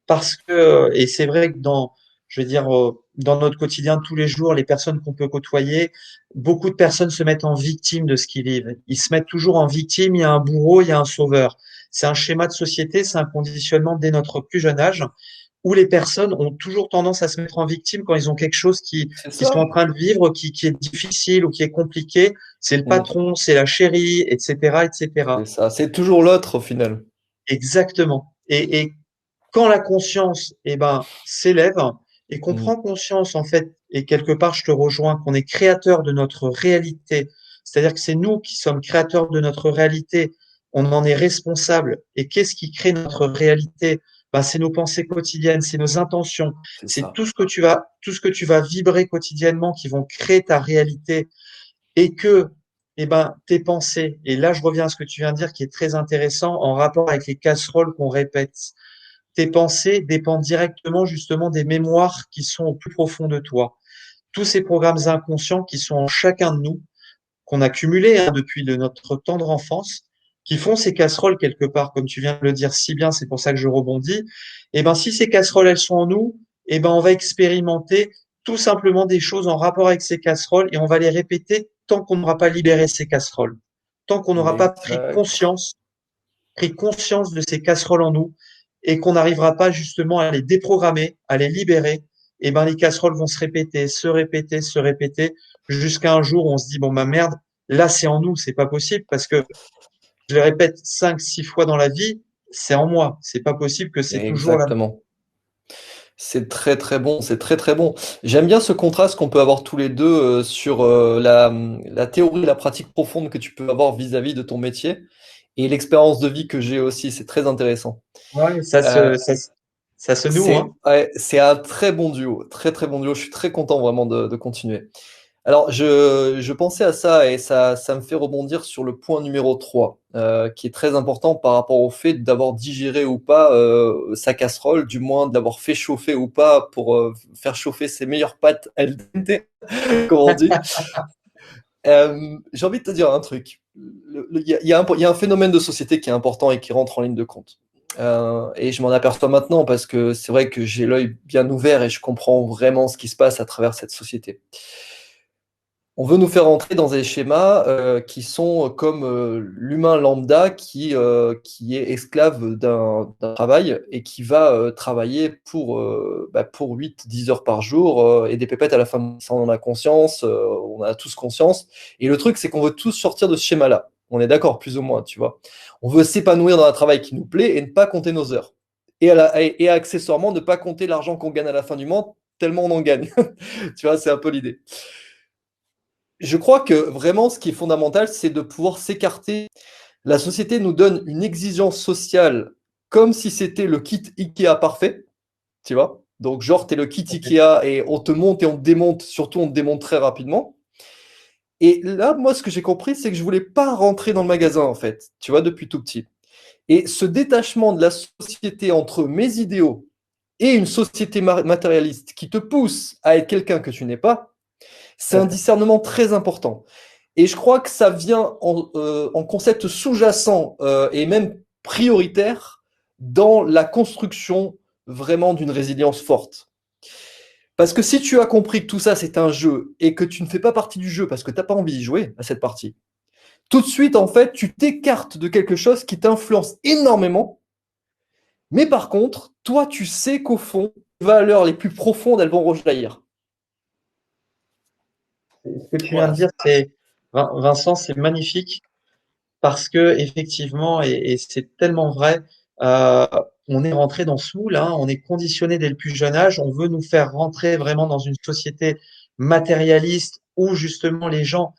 parce que, et c'est vrai que je veux dire, dans notre quotidien de tous les jours, les personnes qu'on peut côtoyer, beaucoup de personnes se mettent en victime de ce qu'ils vivent. Ils se mettent toujours en victime. Il y a un bourreau, il y a un sauveur. C'est un schéma de société, c'est un conditionnement dès notre plus jeune âge où les personnes ont toujours tendance à se mettre en victime quand ils ont quelque chose
C'est
qui sont
ça.
en train de vivre, qui est difficile ou qui est compliqué. C'est le
Mmh,
patron, c'est la chérie, etc.,
c'est
etc.
ça, c'est toujours l'autre au final.
Exactement. Et quand la conscience, s'élève et qu'on
Mmh,
prend conscience, en fait, et quelque part, je te rejoins, qu'on est créateur de notre réalité, c'est-à-dire que c'est nous qui sommes créateurs de notre réalité, on en est responsable. Et qu'est-ce qui crée notre réalité? Ben, c'est nos pensées quotidiennes, c'est nos intentions,
c'est
c'est
ça.
tout ce que tu vas vibrer quotidiennement qui vont créer ta réalité et que, tes pensées, et là, je reviens à ce que tu viens de dire qui est très intéressant en rapport avec les casseroles qu'on répète. Tes pensées dépendent directement justement des mémoires qui sont au plus profond de toi. Tous ces programmes inconscients qui sont en chacun de nous, qu'on a cumulés hein, depuis notre tendre enfance, qui font ces casseroles quelque part, comme tu viens de le dire si bien, c'est pour ça que je rebondis. Si ces casseroles elles sont en nous, on va expérimenter tout simplement des choses en rapport avec ces casseroles et on va les répéter tant qu'on n'aura pas libéré ces casseroles, tant qu'on n'aura pas
Exact.
pris conscience de ces casseroles en nous et qu'on n'arrivera pas justement à les déprogrammer, à les libérer, les casseroles vont se répéter, se répéter, se répéter, jusqu'à un jour où on se dit, bon, ma merde, là, c'est en nous, c'est pas possible parce que je le répète 5, 6 fois dans la vie, c'est en moi. C'est pas possible que c'est toujours là.
Exactement. C'est très, très bon, c'est très, très bon. J'aime bien ce contraste qu'on peut avoir tous les 2, sur, la théorie et la pratique profonde que tu peux avoir vis-à-vis de ton métier et l'expérience de vie que j'ai aussi, c'est très intéressant.
Ouais,
Heu,
ça se noue, hein.
c'est un très bon duo, très, très bon duo. Je suis très content vraiment de continuer. Alors je pensais à ça et ça me fait rebondir sur le point numéro 3, qui est très important par rapport au fait d'avoir digéré ou pas, sa casserole, du moins de l'avoir fait chauffer ou pas pour, faire chauffer ses meilleures pâtes al dente, comme on dit. J'ai envie de te dire un truc. Il y a un phénomène de société qui est important et qui rentre en ligne de compte. Et je m'en aperçois maintenant parce que c'est vrai que j'ai l'œil bien ouvert et je comprends vraiment ce qui se passe à travers cette société. On veut nous faire entrer dans des schémas, qui sont comme, l'humain lambda qui est esclave d'un travail et qui va, travailler pour 8, 10 heures par jour, et des pépettes à la fin, ça on en a conscience, on en a tous conscience et le truc c'est qu'on veut tous sortir de ce schéma-là. On est d'accord plus ou moins, tu vois? On veut s'épanouir dans un travail qui nous plaît et ne pas compter nos heures et accessoirement ne pas compter l'argent qu'on gagne à la fin du mois, tellement on en gagne. Tu vois? C'est un peu l'idée. Je crois que vraiment ce qui est fondamental, c'est de pouvoir s'écarter. La société nous donne une exigence sociale comme si c'était le kit IKEA parfait, tu vois? Donc genre, tu es le kit IKEA et on te monte et on te démonte, surtout on te démonte très rapidement. Et là, moi, ce que j'ai compris, c'est que je voulais pas rentrer dans le magasin, en fait, tu vois, depuis tout petit. Et ce détachement de la société entre mes idéaux et une société matérialiste qui te pousse à être quelqu'un que tu n'es pas, c'est
Tout à
un
fait.
discernement très important. Et je crois que ça vient en concept sous-jacent et même prioritaire dans la construction vraiment d'une résilience forte. Parce que si tu as compris que tout ça c'est un jeu et que tu ne fais pas partie du jeu parce que tu n'as pas envie d'y jouer à cette partie, tout de suite en fait tu t'écartes de quelque chose qui t'influence énormément, mais par contre, toi tu sais qu'au fond, les valeurs les plus profondes elles vont rejaillir.
Ce que tu viens de
Voilà.
dire, Vincent, c'est magnifique parce que effectivement, et c'est tellement vrai, euh, on est rentré dans ce moule, hein, on est conditionné dès le plus jeune âge, on veut nous faire rentrer vraiment dans une société matérialiste où justement les gens,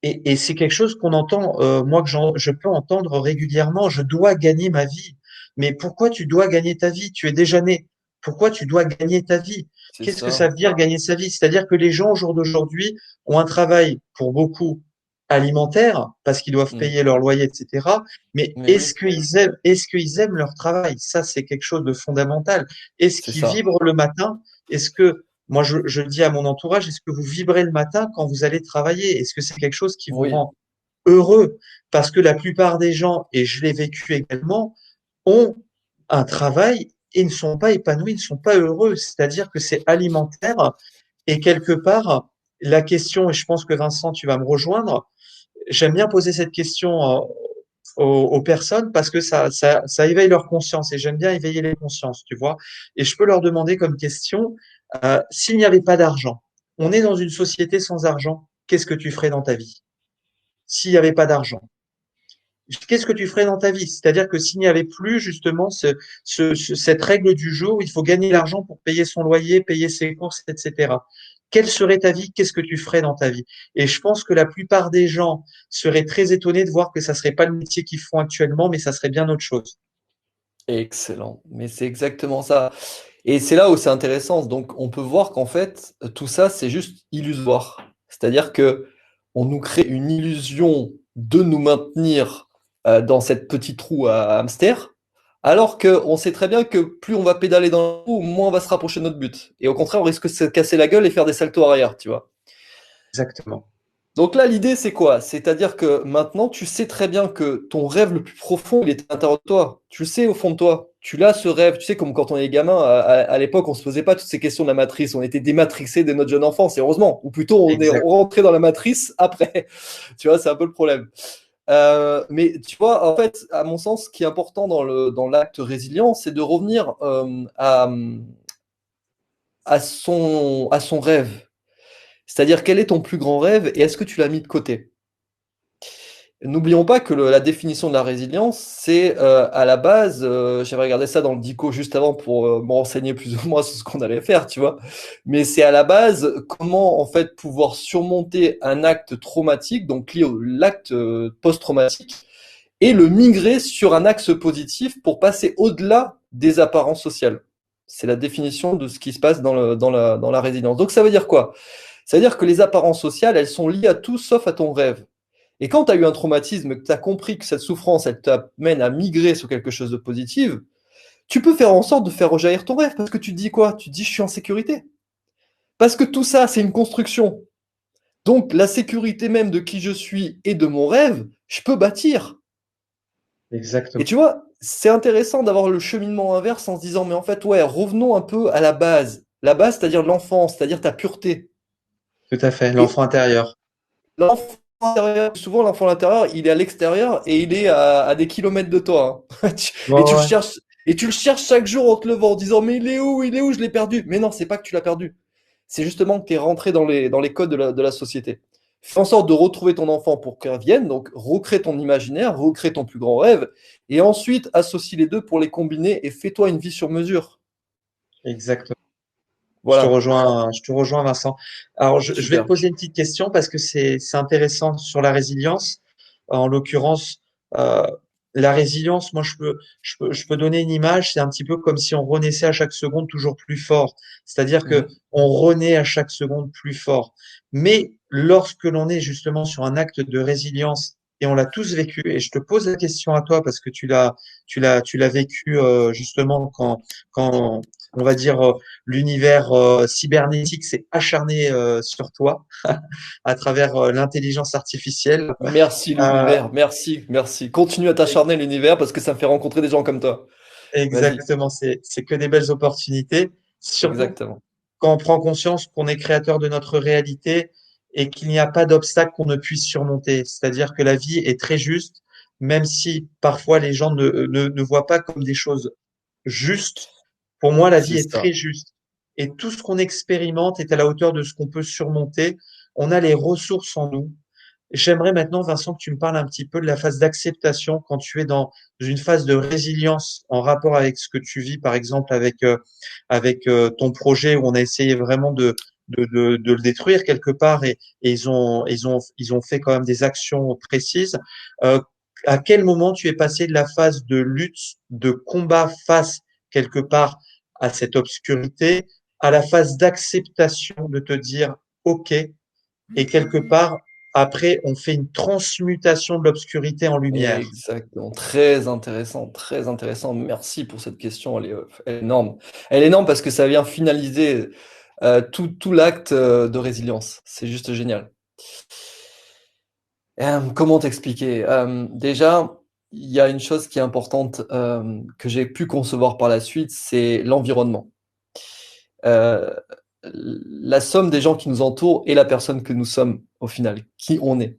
et c'est quelque chose qu'on entend, moi je peux entendre régulièrement, je dois gagner ma vie. Mais pourquoi tu dois gagner ta vie? Tu es déjà né. Pourquoi tu dois gagner ta vie?
C'est
Qu'est-ce que ça
ça.
veut dire gagner sa vie? C'est-à-dire que les gens au jour d'aujourd'hui ont un travail pour beaucoup alimentaire parce qu'ils doivent
Mm.
payer leur loyer, etc. Mais
Mais oui,
est-ce qu'ils aiment leur travail? Ça, c'est quelque chose de fondamental. Est-ce
c'est
qu'ils
ça.
vibrent le matin? Est-ce que moi, je dis à mon entourage, est-ce que vous vibrez le matin quand vous allez travailler? Est-ce que c'est quelque chose qui vous
Oui,
rend heureux? Parce que la plupart des gens, et je l'ai vécu également, ont un travail et ne sont pas épanouis, ne sont pas heureux. C'est-à-dire que c'est alimentaire et quelque part, la question, et je pense que Vincent, tu vas me rejoindre, j'aime bien poser cette question aux personnes parce que ça éveille leur conscience et j'aime bien éveiller les consciences, tu vois. Et je peux leur demander comme question, s'il n'y avait pas d'argent, on est dans une société sans argent, qu'est-ce que tu ferais dans ta vie? S'il n'y avait pas d'argent, qu'est-ce que tu ferais dans ta vie? C'est-à-dire que s'il n'y avait plus justement cette règle du jeu où il faut gagner l'argent pour payer son loyer, payer ses courses, etc. Quelle serait ta vie? Qu'est-ce que tu ferais dans ta vie? Et je pense que la plupart des gens seraient très étonnés de voir que ça serait pas le métier qu'ils font actuellement, mais ça serait bien autre chose.
excellent. Mais c'est exactement ça. Et c'est là où c'est intéressant. Donc, on peut voir qu'en fait, tout ça, c'est juste illusoire. C'est-à-dire que on nous crée une illusion de nous maintenir dans cette petite roue à hamster, alors qu'on sait très bien que plus on va pédaler dans la roue, moins on va se rapprocher de notre but. Et au contraire, on risque de se casser la gueule et faire des saltos arrière, tu vois.
Exactement.
Donc là, l'idée, c'est quoi? C'est-à-dire que maintenant, tu sais très bien que ton rêve le plus profond, il est à l'intérieur de toi. Tu le sais au fond de toi. Tu l'as ce rêve, tu sais, comme quand on est gamin, à l'époque, on se posait pas toutes ces questions de la matrice. On était dématrixé dès notre jeune enfance, et heureusement. Ou plutôt, on
Exact.
rentrait dans la matrice après. Tu vois, c'est un peu le problème. Mais tu vois, en fait, à mon sens, ce qui est important dans l'acte résilient, c'est de revenir à son rêve. C'est-à-dire, quel est ton plus grand rêve et est-ce que tu l'as mis de côté? N'oublions pas que la définition de la résilience, c'est à la base, j'avais regardé ça dans le dico juste avant pour me renseigner plus ou moins sur ce qu'on allait faire, tu vois. Mais c'est à la base comment en fait pouvoir surmonter un acte traumatique, donc lié au l'acte post-traumatique, et le migrer sur un axe positif pour passer au-delà des apparences sociales. C'est la définition de ce qui se passe dans la résilience. Donc ça veut dire quoi? Ça veut dire que les apparences sociales, elles sont liées à tout sauf à ton rêve. Et quand tu as eu un traumatisme, que tu as compris que cette souffrance, elle t'amène à migrer sur quelque chose de positif, tu peux faire en sorte de faire rejaillir ton rêve. Parce que tu te dis quoi? Tu te dis, je suis en sécurité. Parce que tout ça, c'est une construction. Donc, la sécurité même de qui je suis et de mon rêve, je peux bâtir. Et
Exactement.
tu vois, c'est intéressant d'avoir le cheminement inverse en se disant, mais en fait, ouais, revenons un peu à la base. La base, c'est-à-dire l'enfance, c'est-à-dire ta pureté.
Tout à fait.
Et
L'enfant intérieur.
l'enfant intérieur, souvent l'enfant à l'intérieur, il est à l'extérieur et il est à des kilomètres de toi, hein.
Ouais,
Et tu le
ouais.
cherches, et tu le cherches chaque jour en te levant en disant, mais il est où, je l'ai perdu. Mais non, c'est pas que tu l'as perdu. C'est justement que tu es rentré dans les codes de la société. Fais en sorte de retrouver ton enfant pour qu'il revienne, donc recrée ton imaginaire, recrée ton plus grand rêve, et ensuite associe les deux pour les combiner et fais-toi une vie sur mesure.
Exactement.
Voilà,
Je te rejoins, Vincent. Alors, je vais te
super.
poser une petite question parce que c'est intéressant sur la résilience. En l'occurrence, euh, la résilience, moi, je peux donner une image. C'est un petit peu comme si on renaissait à chaque seconde toujours plus fort. C'est-à-dire que
Mhm.
on renaît à chaque seconde plus fort. Mais lorsque l'on est justement sur un acte de résilience et on l'a tous vécu, et je te pose la question à toi parce que tu l'as vécu justement quand on va dire l'univers cybernétique s'est acharné sur toi à travers l'intelligence artificielle.
Merci
Euh,
l'univers, merci, merci. Continue à t'acharner l'univers parce que ça me fait rencontrer des gens comme toi. Vas-y,
exactement, c'est que des belles opportunités, surtout
exactement.
quand on prend conscience qu'on est créateur de notre réalité et qu'il n'y a pas d'obstacle qu'on ne puisse surmonter. C'est-à-dire que la vie est très juste, même si parfois les gens ne voient pas comme des choses justes. Pour moi, la
C'est
vie est
ça.
très juste. Et tout ce qu'on expérimente est à la hauteur de ce qu'on peut surmonter. On a les ressources en nous. J'aimerais maintenant, Vincent, que tu me parles un petit peu de la phase d'acceptation quand tu es dans une phase de résilience en rapport avec ce que tu vis, par exemple avec ton projet où on a essayé vraiment de le détruire quelque part et ils ont fait quand même des actions précises. Euh, à quel moment tu es passé de la phase de lutte, de combat face quelque part à cette obscurité, à la phase d'acceptation de te dire, OK, et quelque part, après, on fait une transmutation de l'obscurité en lumière.
Exactement. Très intéressant, très intéressant. Merci pour cette question. Elle est énorme. Elle est énorme parce que ça vient finaliser tout l'acte de résilience. C'est juste génial. Comment t'expliquer? Déjà, il y a une chose qui est importante que j'ai pu concevoir par la suite, c'est l'environnement. Euh, la somme des gens qui nous entourent et la personne que nous sommes au final, qui on est.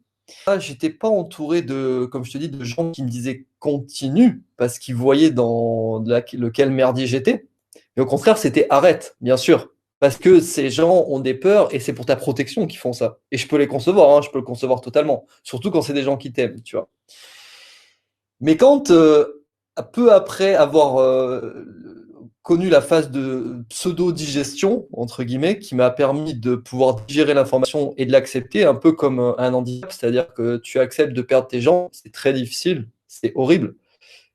J'étais pas entouré de, comme je te dis, de gens qui me disaient continue parce qu'ils voyaient dans lequel merdier j'étais. Mais au contraire, c'était arrête, bien sûr. Parce que ces gens ont des peurs et c'est pour ta protection qu'ils font ça. Et je peux les concevoir, hein, je peux le concevoir totalement. Surtout quand c'est des gens qui t'aiment, tu vois. Mais quand, peu après avoir connu la phase de pseudo-digestion, entre guillemets, qui m'a permis de pouvoir digérer l'information et de l'accepter, un peu comme un handicap, c'est-à-dire que tu acceptes de perdre tes jambes, c'est très difficile, c'est horrible,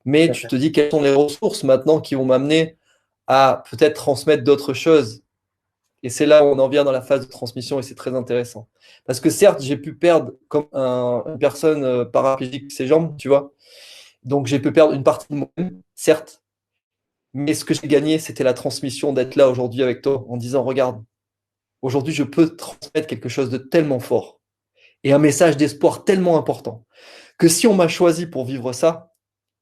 mais
Tout à
tu
fait.
te dis quelles sont les ressources maintenant qui vont m'amener à peut-être transmettre d'autres choses. Et c'est là où on en vient dans la phase de transmission et c'est très intéressant. Parce que certes, j'ai pu perdre comme une personne paraplégique ses jambes, tu vois, donc j'ai pu perdre une partie de moi-même, certes, mais ce que j'ai gagné, c'était la transmission d'être là aujourd'hui avec toi en disant, regarde, aujourd'hui je peux transmettre quelque chose de tellement fort et un message d'espoir tellement important que si on m'a choisi pour vivre ça,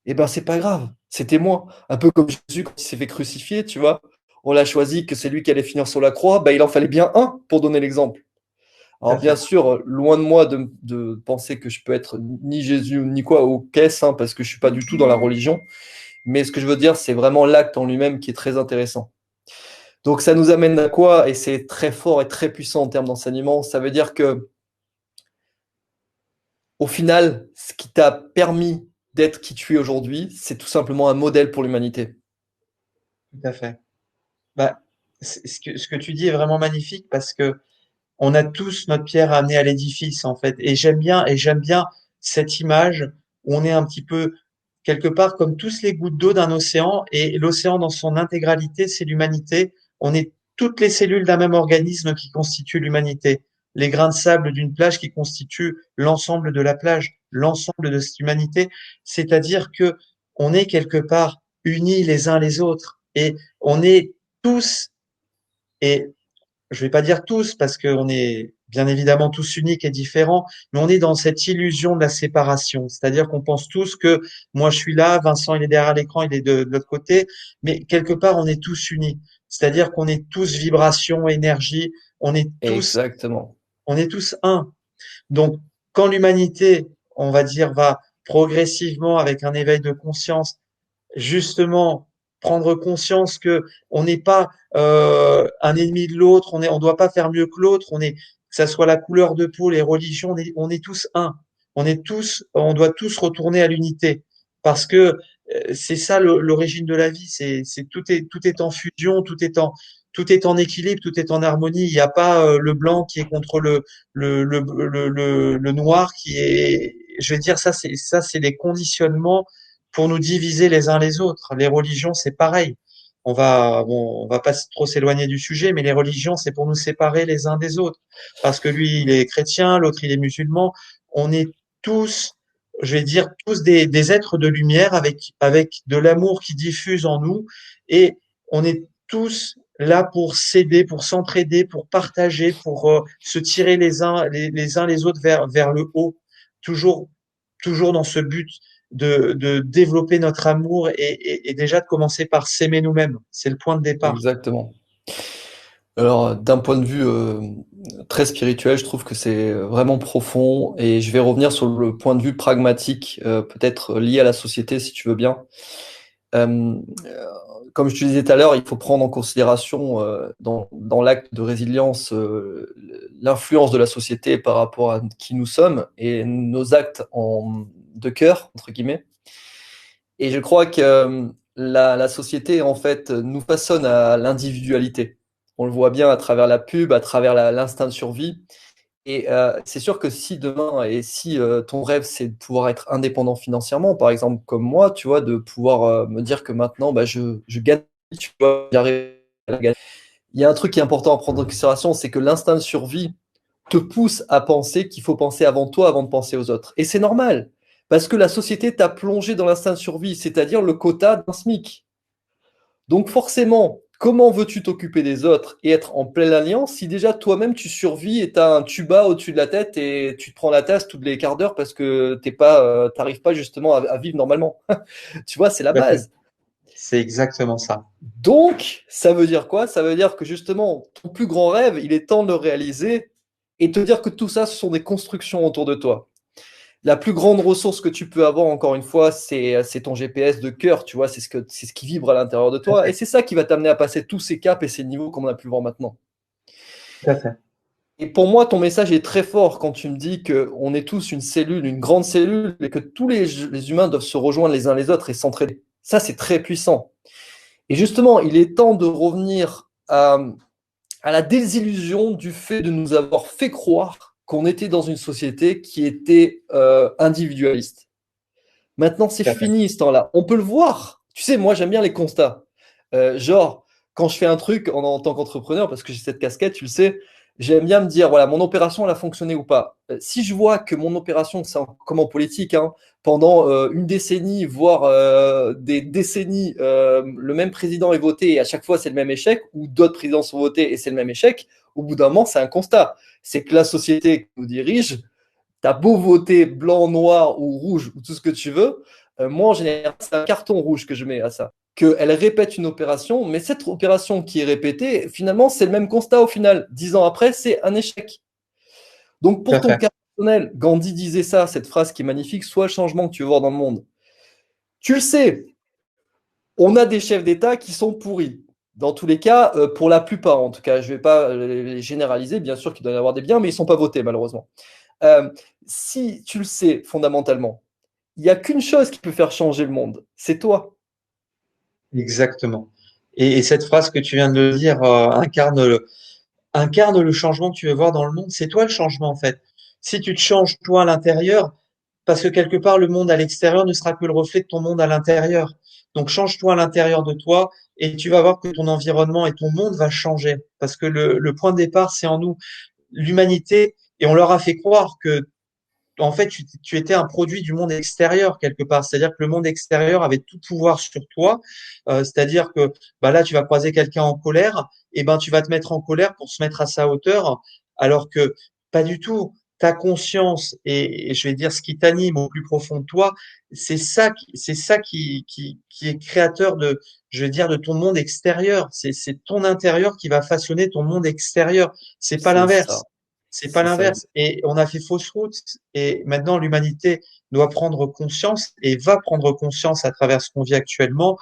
eh ben c'est pas grave, c'était moi. Un peu comme Jésus quand il s'est fait crucifier, tu vois. On l'a choisi que c'est lui qui allait finir sur la croix, ben, il en fallait bien un pour donner l'exemple.
Tout
Alors
à
bien
fait.
sûr, loin de moi de penser que je peux être ni Jésus ni quoi au caisse, hein, parce que je suis pas du tout dans la religion. Mais ce que je veux dire, c'est vraiment l'acte en lui-même qui est très intéressant. Donc ça nous amène à quoi? Et c'est très fort et très puissant en termes d'enseignement. Ça veut dire que au final, ce qui t'a permis d'être qui tu es aujourd'hui, c'est tout simplement un modèle pour l'humanité.
Tout à fait. Bah, ce que tu dis est vraiment magnifique parce que on a tous notre pierre à amener à l'édifice, en fait. Et j'aime bien cette image où on est un petit peu quelque part comme tous les gouttes d'eau d'un océan, et l'océan dans son intégralité, c'est l'humanité. On est toutes les cellules d'un même organisme qui constituent l'humanité. Les grains de sable d'une plage qui constituent l'ensemble de la plage, l'ensemble de cette humanité. C'est-à-dire que on est quelque part unis les uns les autres, et on est tous, et je vais pas dire tous parce qu'on est bien évidemment tous uniques et différents, mais on est dans cette illusion de la séparation. C'est-à-dire qu'on pense tous que moi je suis là, Vincent il est derrière l'écran, il est de l'autre côté, mais quelque part on est tous unis. C'est-à-dire qu'on est tous vibration, énergie, on est tous,
Exactement.
on est tous un. Donc quand l'humanité, on va dire, va progressivement avec un éveil de conscience justement prendre conscience que on n'est pas un ennemi de l'autre, on doit pas faire mieux que l'autre, que ça soit la couleur de peau, les religions, on est tous un, on doit tous retourner à l'unité, parce que c'est ça l'origine de la vie, c'est tout est en fusion, tout est en équilibre, tout est en harmonie. Il n'y a pas le blanc qui est contre le noir qui est, je vais dire ça c'est des conditionnements pour nous diviser les uns les autres. Les religions, c'est pareil. On va pas trop s'éloigner du sujet, mais les religions, c'est pour nous séparer les uns des autres. Parce que lui, il est chrétien, l'autre, il est musulman. On est tous, je vais dire, tous des êtres de lumière avec de l'amour qui diffuse en nous. Et on est tous là pour s'aider, pour s'entraider, pour partager, pour se tirer les uns les autres vers le haut. Toujours, toujours dans ce but de développer notre amour et déjà de commencer par s'aimer nous-mêmes. C'est le point de départ.
Exactement. Alors, d'un point de vue très spirituel, je trouve que c'est vraiment profond et je vais revenir sur le point de vue pragmatique, peut-être lié à la société, si tu veux bien. Euh, euh, Comme je te disais tout à l'heure, il faut prendre en considération dans l'acte de résilience l'influence de la société par rapport à qui nous sommes et nos actes de cœur, entre guillemets. Et je crois que la société, en fait, nous façonne à l'individualité. On le voit bien à travers la pub, à travers l'instinct de survie. Et c'est sûr que si demain, et si ton rêve, c'est de pouvoir être indépendant financièrement, par exemple, comme moi, tu vois, de pouvoir me dire que maintenant, bah, je gagne, tu vois, j'arrive à gagner. Il y a un truc qui est important à prendre en considération, c'est que l'instinct de survie te pousse à penser qu'il faut penser avant toi avant de penser aux autres. Et c'est normal, parce que la société t'a plongé dans l'instinct de survie, c'est-à-dire le quota d'un SMIC. Donc forcément, comment veux-tu t'occuper des autres et être en pleine alliance si déjà toi-même tu survis et tu as un tuba au-dessus de la tête et tu te prends la tasse toutes les quarts d'heure parce que t'arrives pas justement à vivre normalement. Tu vois, c'est la
Tout à fait.
base.
C'est exactement ça.
Donc, ça veut dire quoi? Ça veut dire que justement, ton plus grand rêve, il est temps de le réaliser et te dire que tout ça, ce sont des constructions autour de toi. La plus grande ressource que tu peux avoir, encore une fois, c'est ton GPS de cœur, tu vois, c'est ce qui vibre à l'intérieur de
Tout à
toi. Et
fait.
c'est ça qui va t'amener à passer tous ces caps et ces niveaux qu'on a pu voir maintenant.
Tout à fait.
Et pour moi, ton message est très fort quand tu me dis qu'on est tous une cellule, une grande cellule, et que tous les humains doivent se rejoindre les uns les autres et s'entraider. Ça, c'est très puissant. Et justement, il est temps de revenir à la désillusion du fait de nous avoir fait croire qu'on était dans une société qui était individualiste. Maintenant, c'est
Tout à fait.
fini ce temps-là. On peut le voir. Tu sais, moi, j'aime bien les constats. Genre, quand je fais un truc en tant qu'entrepreneur, parce que j'ai cette casquette, tu le sais, j'aime bien me dire, voilà, mon opération, elle a fonctionné ou pas. Si je vois que mon opération, c'est comme en politique, hein, pendant une décennie, voire des décennies, le même président est voté et à chaque fois, c'est le même échec, ou d'autres présidents sont votés et c'est le même échec, au bout d'un moment, c'est un constat. C'est que la société qui nous dirige, t'as beau voter blanc, noir ou rouge ou tout ce que tu veux, moi en général, c'est un carton rouge que je mets à ça. Qu'elle répète une opération, mais cette opération qui est répétée, finalement, c'est le même constat au final. 10 ans après, c'est un échec. Donc
Tout
pour
à
ton
fait.
cas personnel, Gandhi disait ça, cette phrase qui est magnifique, sois le changement que tu veux voir dans le monde. Tu le sais, on a des chefs d'État qui sont pourris. Dans tous les cas, pour la plupart en tout cas, je ne vais pas les généraliser, bien sûr qu'il doit y avoir des biens, mais ils ne sont pas votés malheureusement. euh, si tu le sais fondamentalement, il n'y a qu'une chose qui peut faire changer le monde, c'est toi.
Exactement. Et cette phrase que tu viens de dire incarne le changement que tu veux voir dans le monde. C'est toi le changement, en fait. Si tu te changes toi à l'intérieur, parce que quelque part, le monde à l'extérieur ne sera que le reflet de ton monde à l'intérieur. Donc, change-toi à l'intérieur de toi et tu vas voir que ton environnement et ton monde va changer. Parce que le point de départ, c'est en nous. L'humanité, et on leur a fait croire que en fait, tu étais un produit du monde extérieur quelque part. C'est-à-dire que le monde extérieur avait tout pouvoir sur toi. C'est-à-dire que bah là, tu vas croiser quelqu'un en colère, et ben tu vas te mettre en colère pour se mettre à sa hauteur, alors que pas du tout. Ta conscience et je vais dire ce qui t'anime au plus profond de toi, c'est ça qui est créateur de, je vais dire, de ton monde extérieur. C'est ton intérieur qui va façonner ton monde extérieur. C'est pas
C'est ça,
l'inverse. C'est pas
c'est ça.
l'inverse. Et on a fait fausse route. Et maintenant, l'humanité doit prendre conscience et va prendre conscience à travers ce qu'on vit actuellement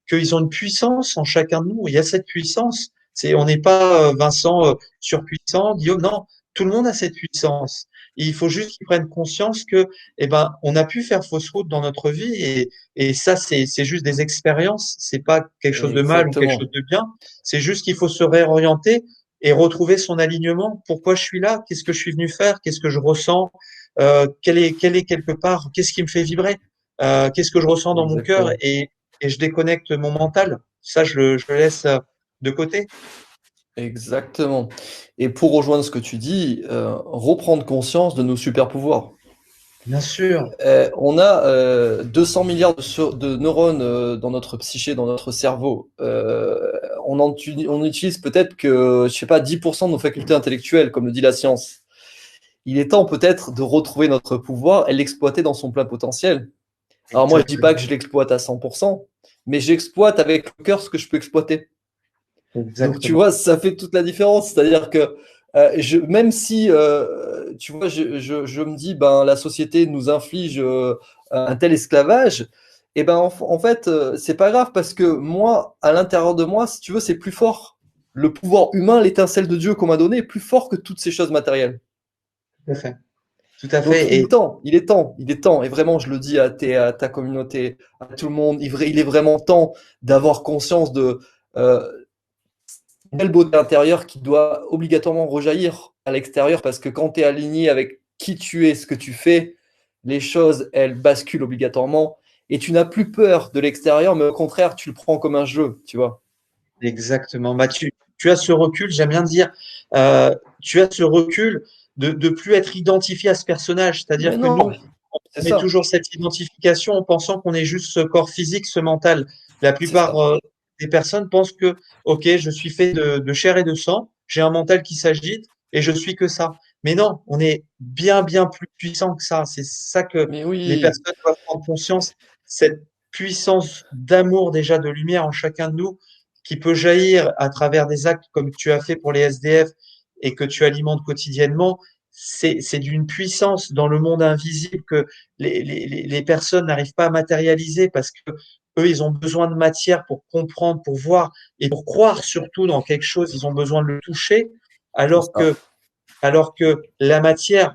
qu'ils ont une puissance en chacun de nous. Il y a cette puissance. On n'est pas Vincent surpuissant, Guillaume. Non, tout le monde a cette puissance. Et il faut juste qu'ils prennent conscience que, eh ben, on a pu faire fausse route dans notre vie et ça, c'est juste des expériences. C'est pas quelque chose de mal ou quelque chose
Exactement.
de bien. C'est juste qu'il faut se réorienter et retrouver son alignement. Pourquoi je suis là? Qu'est-ce que je suis venu faire? Qu'est-ce que je ressens? Quel est quelque part? Qu'est-ce qui me fait vibrer? Qu'est-ce que je ressens dans mon cœur?
Exactement.
Et je déconnecte mon mental. Ça, je le laisse de côté.
Exactement. Et pour rejoindre ce que tu dis, reprendre conscience de nos super pouvoirs.
Bien sûr,
On a 200 milliards de neurones dans notre psyché, dans notre cerveau. On utilise peut-être que, je sais pas, 10% de nos facultés intellectuelles, comme le dit la science. Il est temps peut-être de retrouver notre pouvoir et l'exploiter dans son plein potentiel. Alors moi, je dis pas
exactement,
que je l'exploite à 100%, mais j'exploite avec le cœur ce que je peux exploiter. Donc tu
exactement.
vois, ça fait toute la différence. C'est-à-dire que même si tu vois, je me dis ben la société nous inflige un tel esclavage, et ben en fait c'est pas grave parce que moi, à l'intérieur de moi, si tu veux, c'est plus fort. Le pouvoir humain, l'étincelle de Dieu qu'on m'a donné est plus fort que toutes ces choses matérielles.
Tout à fait. Tout à
Donc
fait.
il est temps, il est temps, il est temps. Et vraiment, je le dis à ta communauté, à tout le monde, il est vraiment temps d'avoir conscience de euh, une belle beauté intérieure qui doit obligatoirement rejaillir à l'extérieur parce que quand tu es aligné avec qui tu es, ce que tu fais, les choses, elles basculent obligatoirement et tu n'as plus peur de l'extérieur, mais au contraire, tu le prends comme un jeu, tu vois.
Exactement. Bah, tu as ce recul, j'aime bien dire, tu as ce recul de plus être identifié à ce personnage. C'est-à-dire
Mais
que nous,
non, c'est
on met
ça.
toujours cette identification en pensant qu'on est juste ce corps physique, ce mental. La
C'est
plupart
ça.
des personnes pensent que, OK, je suis fait de chair et de sang, j'ai un mental qui s'agite et je suis que ça. Mais non, on est bien, bien plus puissant que ça. C'est ça que
Mais
les
oui,
personnes doivent prendre conscience, cette puissance d'amour déjà, de lumière en chacun de nous qui peut jaillir à travers des actes comme tu as fait pour les SDF et que tu alimentes quotidiennement, c'est d'une puissance dans le monde invisible que les personnes n'arrivent pas à matérialiser parce que eux, ils ont besoin de matière pour comprendre, pour voir et pour croire surtout dans quelque chose. Ils ont besoin de le toucher,
c'est
alors
ça.
que, alors que la matière,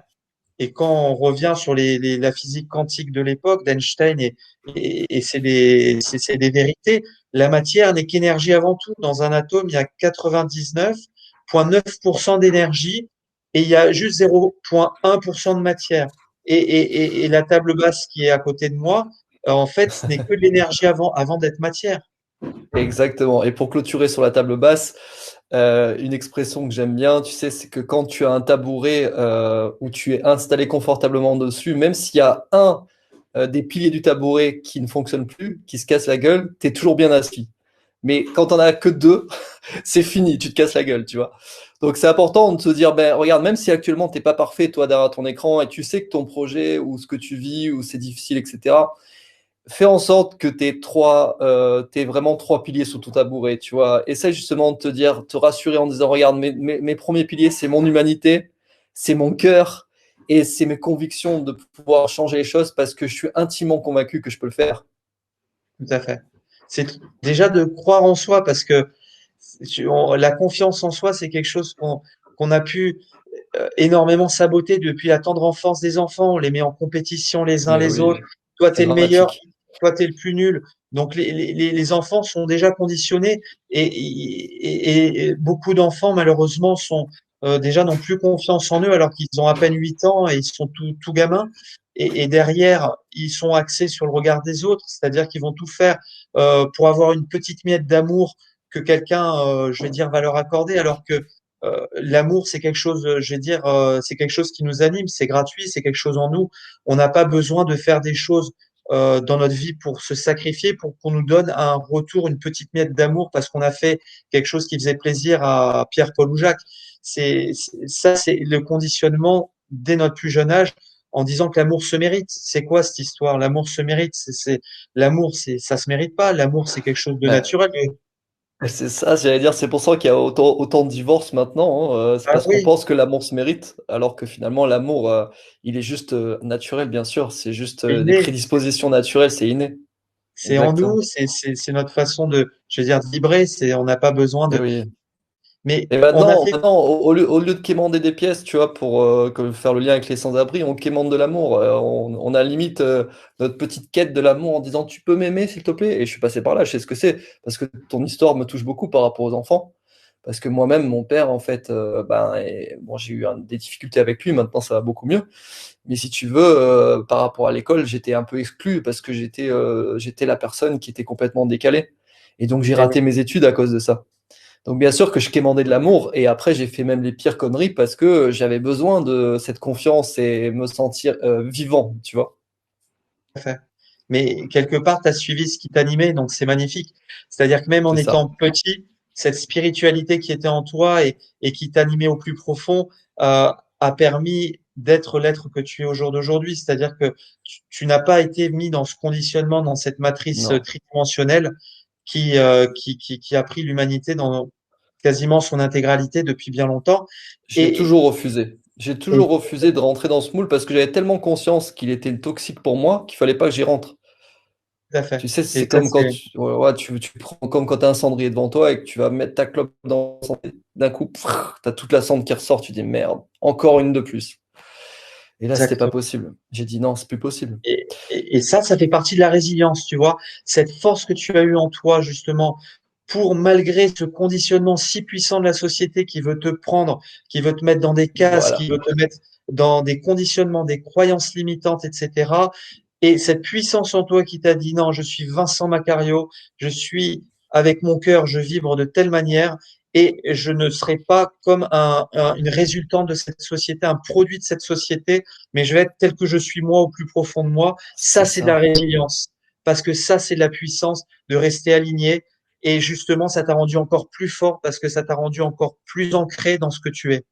et quand on revient sur la physique quantique de l'époque d'Einstein, et c'est des vérités, la matière n'est qu'énergie avant tout. Dans un atome, il y a 99,9% d'énergie et il y a juste 0,1% de matière. Et la table basse qui est à côté de moi, en fait, ce n'est que de l'énergie avant d'être matière.
Exactement. Et pour clôturer sur la table basse, une expression que j'aime bien, tu sais, c'est que quand tu as un tabouret où tu es installé confortablement dessus, même s'il y a un des piliers du tabouret qui ne fonctionne plus, qui se casse la gueule, tu es toujours bien assis. Mais quand on a que deux, c'est fini, tu te casses la gueule, tu vois. Donc c'est important de se dire, ben regarde, même si actuellement t'es pas parfait, toi, derrière ton écran, et tu sais que ton projet ou ce que tu vis ou c'est difficile, etc. Fais en sorte que t'aies vraiment trois piliers sous ton tabouret, tu vois. Essaie justement de te dire, te rassurer en disant, regarde, mes premiers piliers, c'est mon humanité, c'est mon cœur et c'est mes convictions de pouvoir changer les choses parce que je suis intimement convaincu que je peux le faire.
Tout à fait. C'est déjà de croire en soi parce que la confiance en soi, c'est quelque chose qu'on a pu. énormément saboté depuis la tendre enfance des enfants. On les met en compétition les uns
Mais
les
oui,
autres. Toi,
c'est
t'es le meilleur,
dramatique.
toi, t'es le plus nul. Donc, les enfants sont déjà conditionnés et beaucoup d'enfants, malheureusement, sont déjà n'ont plus confiance en eux alors qu'ils ont à peine 8 ans et ils sont tout gamins. Et derrière, ils sont axés sur le regard des autres, c'est-à-dire qu'ils vont tout faire pour avoir une petite miette d'amour que quelqu'un, je vais dire, va leur accorder, alors que l'amour, c'est quelque chose, je vais dire, c'est quelque chose qui nous anime, c'est gratuit, c'est quelque chose en nous. On n'a pas besoin de faire des choses dans notre vie pour se sacrifier, pour qu'on nous donne un retour, une petite miette d'amour parce qu'on a fait quelque chose qui faisait plaisir à Pierre, Paul ou Jacques. Ça, c'est le conditionnement dès notre plus jeune âge en disant que l'amour se mérite. C'est quoi cette histoire? L'amour se mérite. L'amour, ça se mérite pas. L'amour, c'est quelque chose de
Ben,
naturel.
c'est ça, j'allais dire, c'est pour ça qu'il y a autant de divorces maintenant, hein, c'est
Ah
parce qu'on
oui,
pense que l'amour se mérite, alors que finalement l'amour, il est juste, naturel bien sûr, c'est juste,
c'est
des
inné.
prédispositions naturelles, c'est inné.
C'est en
Exactement.
nous, c'est notre façon de, je veux dire, de vibrer. On n'a pas besoin
Et
de.
oui.
Mais
Et
on a fait.
maintenant au lieu de quémander des pièces, tu vois, pour, faire le lien avec les sans-abri, on quémande de l'amour, on a limite, notre petite quête de l'amour en disant: «Tu peux m'aimer s'il te plaît?» Et je suis passé par là, je sais ce que c'est, parce que ton histoire me touche beaucoup par rapport aux enfants. Parce que moi-même, mon père, en fait, bon, j'ai eu des difficultés avec lui, maintenant ça va beaucoup mieux. Mais si tu veux, par rapport à l'école, j'étais un peu exclu parce que j'étais la personne qui était complètement décalée. Et donc j'ai
Eh oui,
raté mes études à cause de ça. Donc bien sûr que je quémandais de l'amour et après j'ai fait même les pires conneries parce que j'avais besoin de cette confiance et me sentir, vivant, tu vois?
tout à fait. Mais quelque part, tu as suivi ce qui t'animait, donc c'est magnifique. C'est-à-dire que même en
C'est ça.
étant petit, cette spiritualité qui était en toi et qui t'animait au plus profond, a permis d'être l'être que tu es au jour d'aujourd'hui. C'est-à-dire que tu n'as pas été mis dans ce conditionnement, dans cette matrice
Non.
tridimensionnelle qui a pris l'humanité dans quasiment son intégralité depuis bien longtemps.
J'ai
Et,
toujours refusé. J'ai
et
toujours refusé de rentrer dans ce moule parce que j'avais tellement conscience qu'il était toxique pour moi qu'il fallait pas que j'y rentre.
tout à fait.
Tu sais,
Et
c'est
ça,
comme quand
c'est
tu ouais, ouais, tu prends comme quand tu as un cendrier devant toi et que tu vas mettre ta clope dans le cendrier. D'un coup, tu as toute la cendre qui ressort, tu dis: «Merde, encore une de plus». Et là, c'était pas
exactement.
possible. J'ai dit: «Non, c'est plus possible».
Et ça fait partie de la résilience, tu vois. Cette force que tu as eue en toi, justement, pour, malgré ce conditionnement si puissant de la société qui veut te prendre, qui veut te mettre dans des cases,
Voilà.
qui veut te mettre dans des conditionnements, des croyances limitantes, etc. Et cette puissance en toi qui t'a dit, non, je suis Vincent Macario, je suis avec mon cœur, je vibre de telle manière et je ne serai pas comme une résultante de cette société, un produit de cette société, mais je vais être tel que je suis moi au plus profond de moi. Ça,
C'est
c'est de la
ça.
résilience. Parce que ça, c'est de la puissance de rester aligné. Et justement, ça t'a rendu encore plus fort parce que ça t'a rendu encore plus ancré dans ce que tu es.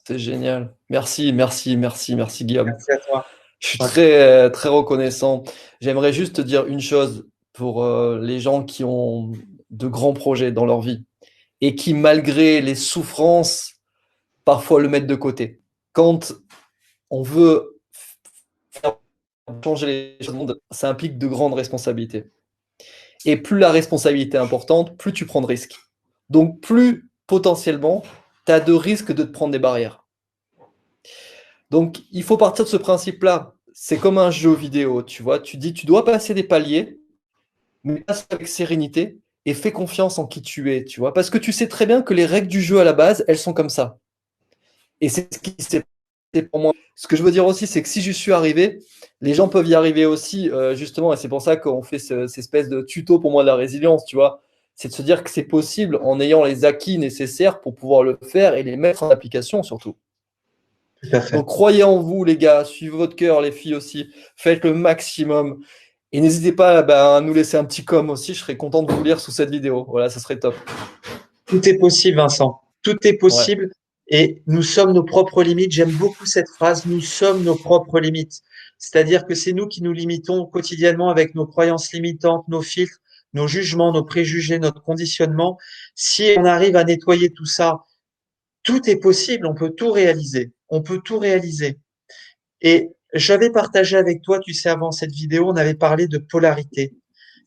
C'est génial. Merci, merci, merci, merci Guillaume.
Merci à toi.
Je suis
Enfin,
très, très reconnaissant. J'aimerais juste te dire une chose pour, les gens qui ont de grands projets dans leur vie et qui, malgré les souffrances, parfois le mettent de côté. Quand on veut faire changer les choses au monde, ça implique de grandes responsabilités. Et plus la responsabilité est importante, plus tu prends de risques. Donc plus potentiellement, tu as de risques de te prendre des barrières. Donc il faut partir de ce principe-là. C'est comme un jeu vidéo, tu vois. Tu dis, tu dois passer des paliers, mais passe avec sérénité et fais confiance en qui tu es, tu vois. Parce que tu sais très bien que les règles du jeu à la base, elles sont comme ça. Et c'est ce qui s'est passé pour moi. Ce que je veux dire aussi, c'est que si je suis arrivé, les gens peuvent y arriver aussi, justement, et c'est pour ça qu'on fait cette espèce de tuto pour moi de la résilience, tu vois. C'est de se dire que c'est possible en ayant les acquis nécessaires pour pouvoir le faire et les mettre en application surtout.
tout à fait.
Donc croyez en vous, les gars, suivez votre cœur, les filles aussi, faites le maximum. Et n'hésitez pas à nous laisser un petit com aussi, je serais content de vous lire sous cette vidéo. Voilà, ça serait top.
Tout est possible, Vincent. Tout est
Ouais,
possible et nous sommes nos propres limites. J'aime beaucoup cette phrase. Nous sommes nos propres limites. C'est-à-dire que c'est nous qui nous limitons quotidiennement avec nos croyances limitantes, nos filtres, nos jugements, nos préjugés, notre conditionnement. Si on arrive à nettoyer tout ça, tout est possible. On peut tout réaliser. On peut tout réaliser. Et j'avais partagé avec toi, tu sais, avant cette vidéo, on avait parlé de polarité.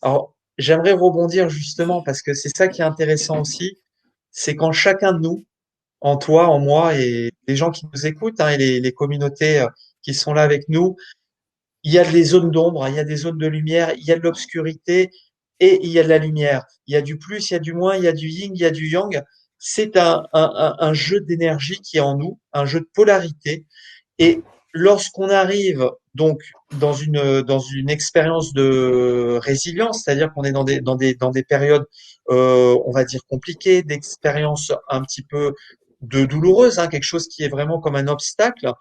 Alors, j'aimerais rebondir justement parce que c'est ça qui est intéressant aussi, c'est quand chacun de nous en toi, en moi et les gens qui nous écoutent, hein, et les communautés qui sont là avec nous. Il y a des zones d'ombre, il y a des zones de lumière, il y a de l'obscurité et il y a de la lumière. Il y a du plus, il y a du moins, il y a du yin, il y a du yang. C'est un jeu d'énergie qui est en nous, un jeu de polarité. Et lorsqu'on arrive donc dans une expérience de résilience, c'est-à-dire qu'on est dans des périodes, on va dire compliquées, d'expériences un petit peu de douloureuses, hein, quelque chose qui est vraiment comme un obstacle,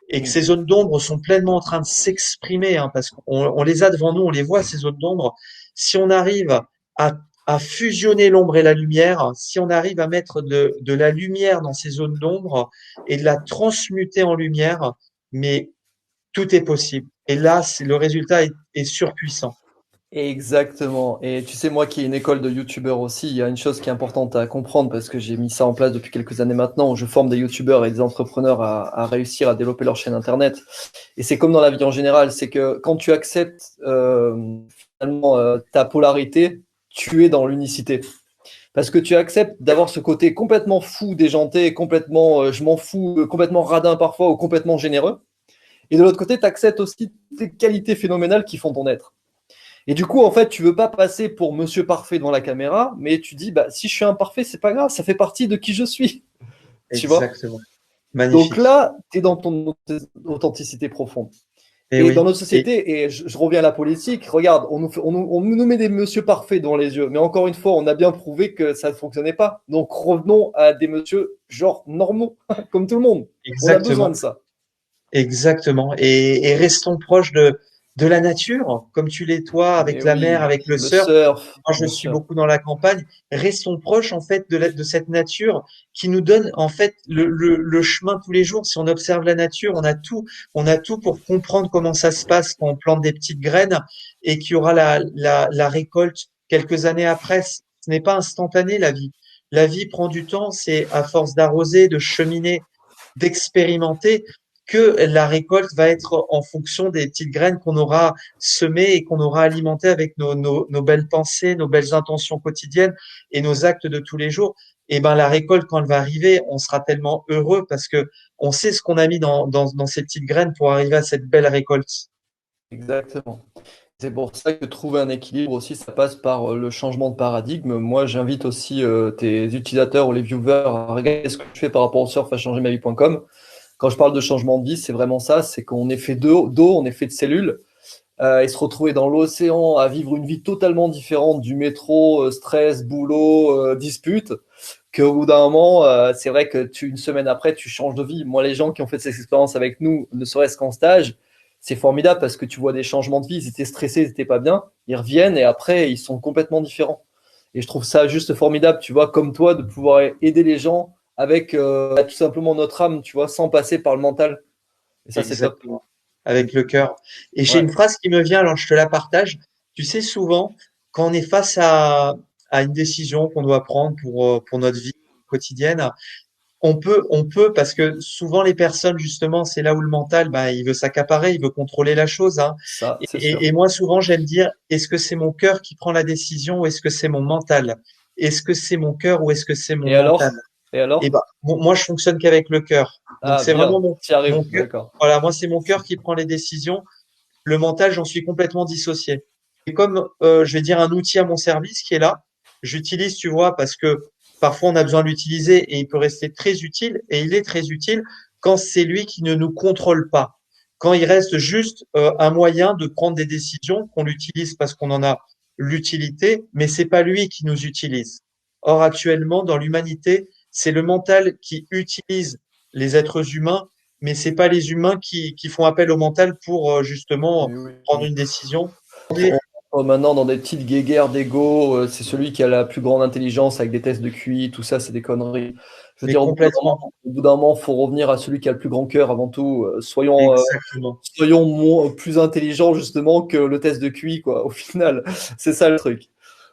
et que
Mm.
ces zones d'ombre sont pleinement en train de s'exprimer, hein, parce qu'on les a devant nous, on les voit ces zones d'ombre. Si on arrive à à fusionner l'ombre et la lumière, si on arrive à mettre de la lumière dans ces zones d'ombre et de la transmuter en lumière, mais tout est possible. Et là, le résultat est surpuissant.
Exactement. Et tu sais, moi qui ai une école de youtubeurs aussi, il y a une chose qui est importante à comprendre parce que j'ai mis ça en place depuis quelques années maintenant, où je forme des youtubeurs et des entrepreneurs à réussir à développer leur chaîne internet. Et c'est comme dans la vie en général, c'est que quand tu acceptes finalement ta polarité, tu es dans l'unicité. Parce que tu acceptes d'avoir ce côté complètement fou, déjanté, complètement je m'en fous, complètement radin parfois ou complètement généreux. Et de l'autre côté, tu acceptes aussi tes qualités phénoménales qui font ton être. Et du coup, en fait, tu veux pas passer pour monsieur parfait devant la caméra, mais tu dis, bah, si je suis imparfait, c'est pas grave, ça fait partie de qui je suis. Tu vois?
Exactement.
Donc
Magnifique.
là, tu es dans ton authenticité profonde.
Et
Et dans
oui.
notre société, et je reviens à la politique, regarde, on nous met des monsieur parfaits devant les yeux, mais encore une fois, on a bien prouvé que ça ne fonctionnait pas. Donc revenons à des monsieur genre normaux, comme tout le monde. On a besoin
Exactement.
de ça.
Exactement. Et restons proches de la nature, comme tu l'es toi,
Mais
avec la mer,
oui,
avec le
le
surf.
surf,
Moi, je
bien
suis
sûr.
beaucoup dans la campagne. Restons proches, en fait, de cette nature qui nous donne, en fait, le chemin tous les jours. Si on observe la nature, on a tout pour comprendre comment ça se passe quand on plante des petites graines et qu'il y aura la récolte quelques années après. Ce n'est pas instantané, la vie. La vie prend du temps. C'est à force d'arroser, de cheminer, d'expérimenter que la récolte va être en fonction des petites graines qu'on aura semées et qu'on aura alimentées avec nos belles pensées, nos belles intentions quotidiennes et nos actes de tous les jours. Et ben la récolte, quand elle va arriver, on sera tellement heureux parce que on sait ce qu'on a mis dans ces petites graines pour arriver à cette belle récolte.
Exactement. C'est pour ça que trouver un équilibre aussi, ça passe par le changement de paradigme. Moi, j'invite aussi tes utilisateurs ou les viewers à regarder ce que je fais par rapport au surf à changer ma vie.com. Quand je parle de changement de vie, c'est vraiment ça, c'est qu'on est fait d'eau, on est fait de cellules, et se retrouver dans l'océan à vivre une vie totalement différente du métro, stress, boulot, dispute, qu'au bout d'un moment, c'est vrai que une semaine après, tu changes de vie. Moi, les gens qui ont fait cette expérience avec nous, ne serait-ce qu'en stage, c'est formidable parce que tu vois des changements de vie, ils étaient stressés, ils étaient pas bien, ils reviennent et après, ils sont complètement différents. Et je trouve ça juste formidable, tu vois, comme toi, de pouvoir aider les gens avec tout simplement notre âme, tu vois, sans passer par le mental. Et ça, c'est top.
Exactement. Avec le cœur. Et j'ai
Ouais,
une phrase qui me vient, alors je te la partage. Tu sais, souvent, quand on est face à une décision qu'on doit prendre pour notre vie quotidienne, on peut, parce que souvent les personnes, justement, c'est là où le mental, ben, il veut s'accaparer, il veut contrôler la chose, hein.
ça, c'est sûr.
Et moi, souvent, j'aime dire, est-ce que c'est mon cœur qui prend la décision ou est-ce que c'est mon mental? Est-ce que c'est mon cœur ou est-ce que c'est mon
Et
mental?
alors? Et
Et
alors?
ben, moi, je fonctionne qu'avec le cœur. Donc,
Ah,
c'est vraiment
bien, tu y
mon
arrives,
cœur.
d'accord.
Voilà, moi, c'est mon cœur qui prend les décisions. Le mental, j'en suis complètement dissocié. Et comme, je vais dire, un outil à mon service qui est là, j'utilise, tu vois, parce que parfois on a besoin de l'utiliser et il peut rester très utile, et il est très utile quand c'est lui qui ne nous contrôle pas. Quand il reste juste un moyen de prendre des décisions, qu'on l'utilise parce qu'on en a l'utilité, mais c'est pas lui qui nous utilise. Or, actuellement, dans l'humanité, c'est le mental qui utilise les êtres humains, mais c'est pas les humains qui font appel au mental pour justement
Oui, oui,
prendre
oui.
une décision.
On rentre maintenant dans des petites guéguerres d'ego, c'est celui qui a la plus grande intelligence avec des tests de QI, tout ça, c'est des conneries. Je veux
Mais
dire,
complètement,
au bout d'un moment, faut revenir à celui qui a le plus grand cœur avant tout.
exactement,
Soyons plus intelligents justement que le test de QI, quoi, au final. C'est ça le truc.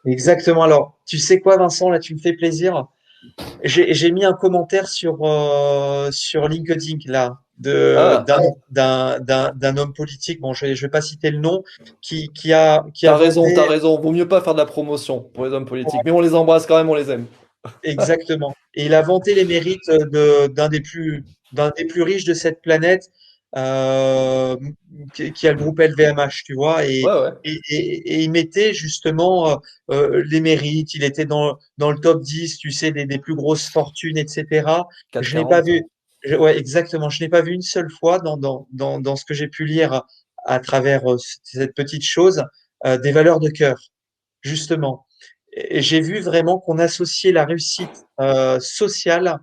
exactement. Alors, tu sais quoi, Vincent, là, tu me fais plaisir. J'ai mis un commentaire sur LinkedIn là
Ah,
d'un homme politique. Bon, je vais pas citer le nom, qui a
t'as
vanté.
raison. Vaut mieux pas faire de la promotion pour les hommes politiques. Mais on les embrasse quand même, on les aime.
Exactement. Et il a vanté les mérites d'un des plus riches de cette planète, qui a le groupe LVMH, tu vois,
Ouais, ouais,
et il mettait justement les mérites. Il était dans le top 10, tu sais, des plus grosses fortunes, etc.
quatre
Je n'ai pas
quarante.
vu, ouais, exactement. Je n'ai pas vu une seule fois dans ce que j'ai pu lire à travers cette petite chose, des valeurs de cœur, justement. Et j'ai vu vraiment qu'on associait la réussite sociale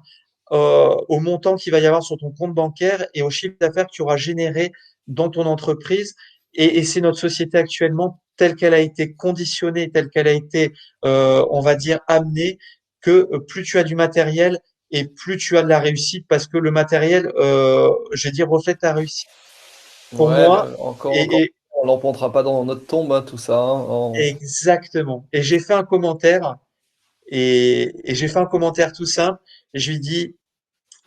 au montant qu'il va y avoir sur ton compte bancaire et au chiffre d'affaires que tu auras généré dans ton entreprise. Et c'est notre société actuellement telle qu'elle a été conditionnée, telle qu'elle a été, on va dire, amenée, que plus tu as du matériel et plus tu as de la réussite, parce que le matériel, je vais dire, reflète ta réussite. Pour
Ouais,
moi,
mais encore,
et
on l'emportera pas dans notre tombe, hein, tout ça, hein.
exactement. Et j'ai fait un commentaire. Et j'ai fait un commentaire tout simple. Et je lui dis,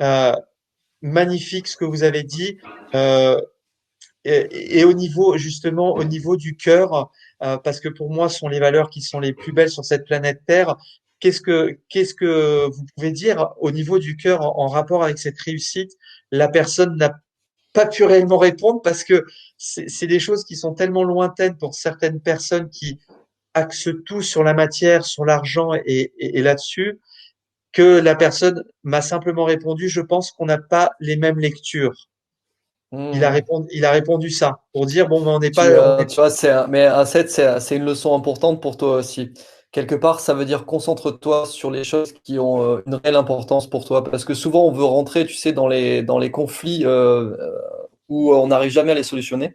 euh, magnifique ce que vous avez dit. Euh, et au niveau, justement, au niveau du cœur, parce que pour moi, ce sont les valeurs qui sont les plus belles sur cette planète Terre. Qu'est-ce que vous pouvez dire au niveau du cœur en rapport avec cette réussite? La personne n'a pas pu réellement répondre parce que c'est des choses qui sont tellement lointaines pour certaines personnes qui axent tout sur la matière, sur l'argent et là-dessus que la personne m'a simplement répondu, je pense qu'on n'a pas les mêmes lectures.
Hmm.
Il a répondu ça pour dire, bon, ben,
Tu vois, mais un 7, c'est une leçon importante pour toi aussi. Quelque part, ça veut dire concentre-toi sur les choses qui ont une réelle importance pour toi. Parce que souvent, on veut rentrer, tu sais, dans les conflits où on n'arrive jamais à les solutionner.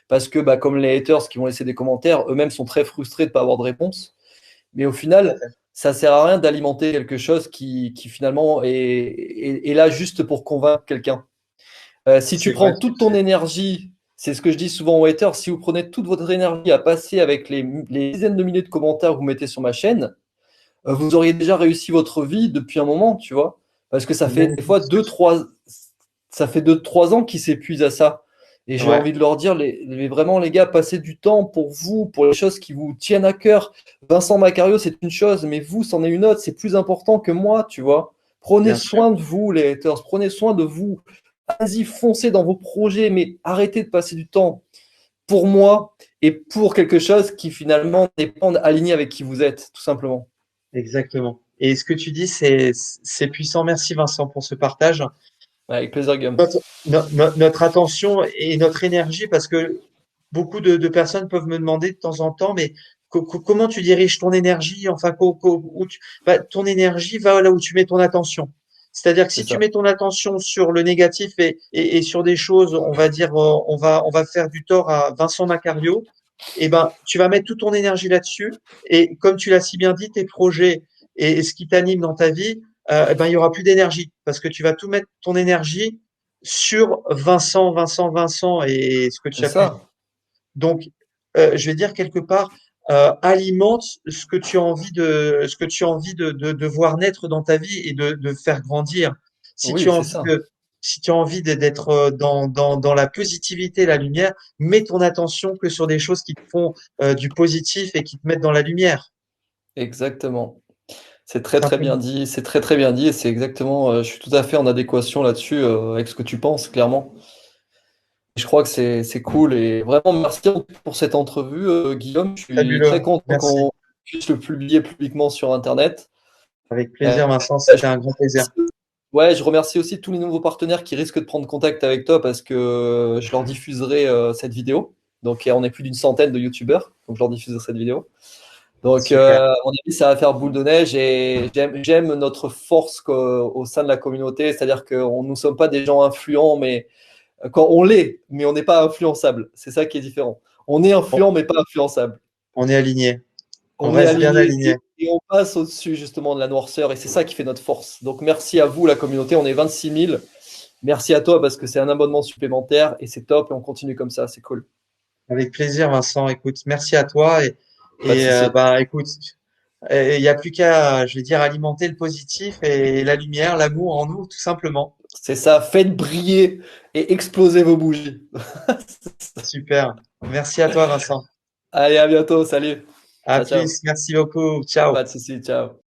Parce que, bah, comme les haters qui vont laisser des commentaires, eux-mêmes sont très frustrés de ne pas avoir de réponse. Mais au final, ça sert à rien d'alimenter quelque chose qui finalement est là juste pour convaincre quelqu'un. Si tu
c'est vrai
prends
tout
toute
à
ton
fait.
énergie, c'est ce que je dis souvent aux haters, si vous prenez toute votre énergie à passer avec les dizaines de milliers de commentaires que vous mettez sur ma chaîne, vous auriez déjà réussi votre vie depuis un moment, tu vois. Parce que ça fait des
Magnifique
fois
ce que
ça fait 2, 3 ans qu'ils s'épuisent à ça. Et j'ai
ouais,
envie de leur dire, vraiment, les gars, passez du temps pour vous, pour les choses qui vous tiennent à cœur. Vincent Macario, c'est une chose, mais vous, c'en est une autre. C'est plus important que moi, tu vois. Prenez
bien sûr.
soin de vous, les haters. Prenez soin de vous. Vas-y, foncez dans vos projets, mais arrêtez de passer du temps pour moi et pour quelque chose qui finalement n'est pas aligné avec qui vous êtes, tout simplement.
Exactement. Et ce que tu dis, c'est puissant. Merci Vincent pour ce partage.
Avec plaisir, Guillaume.
Notre attention et notre énergie, parce que beaucoup de personnes peuvent me demander de temps en temps, mais comment tu diriges ton énergie? Enfin, bah, ton énergie va là où tu mets ton attention. C'est-à-dire que
C'est
si tu
ça.
mets ton attention sur le négatif et sur des choses, on va dire, on va faire du tort à Vincent Macario, eh ben, tu vas mettre toute ton énergie là-dessus. Et comme tu l'as si bien dit, tes projets et ce qui t'anime dans ta vie, eh ben, il y aura plus d'énergie parce que tu vas tout mettre ton énergie sur Vincent, Vincent, Vincent et ce que
C'est
tu as pu dire.
ça.
Donc, je vais dire quelque part, alimente ce que tu as envie ce que tu as envie de voir naître dans ta vie et de faire grandir. Si tu
Oui,
as
c'est
envie
ça.
si tu as envie d'être dans la positivité, la lumière, mets ton attention que sur des choses qui te font du positif et qui te mettent dans la lumière,
Exactement. C'est très très bien
simplement.
dit, c'est très très bien dit et c'est exactement, je suis tout à fait en adéquation là-dessus avec ce que tu penses, clairement. Je crois que c'est cool et vraiment merci pour cette entrevue, Guillaume. Je suis
Fabuleux.
très content
Merci.
qu'on puisse le publier publiquement sur Internet.
Avec
Euh,
plaisir, Vincent.
je
C'était un grand plaisir.
remercie- ouais, je remercie aussi tous les nouveaux partenaires qui risquent de prendre contact avec toi parce que je leur diffuserai cette vidéo. Donc, on est plus d'une centaine de YouTubeurs, donc je leur diffuserai cette vidéo. Donc,
Super.
à mon avis, ça va faire boule de neige et j'aime notre force au sein de la communauté, c'est-à-dire que nous ne sommes pas des gens influents, mais quand on l'est, mais on n'est pas influençable. C'est ça qui est différent. On est
On,
influent, mais pas influençable.
on est aligné. On
On est
reste bien
aligné
aligné.
et on passe au-dessus justement de la noirceur et c'est ça qui fait notre force. Donc, merci à vous, la communauté. On est 26 000. Merci à toi parce que c'est un abonnement supplémentaire et c'est top et on continue comme ça. C'est cool.
Avec plaisir, Vincent. Écoute, merci à toi
Pas de souci.
bah écoute, il n'y a plus qu'à, je vais dire, alimenter le positif et la lumière, l'amour en nous, tout simplement.
C'est ça. Faites briller et exploser vos bougies.
Super. Merci à toi, Vincent.
Allez, à bientôt. Salut.
À
Ciao, ciao.
plus. Merci beaucoup. Ciao.
Pas de souci. Ciao.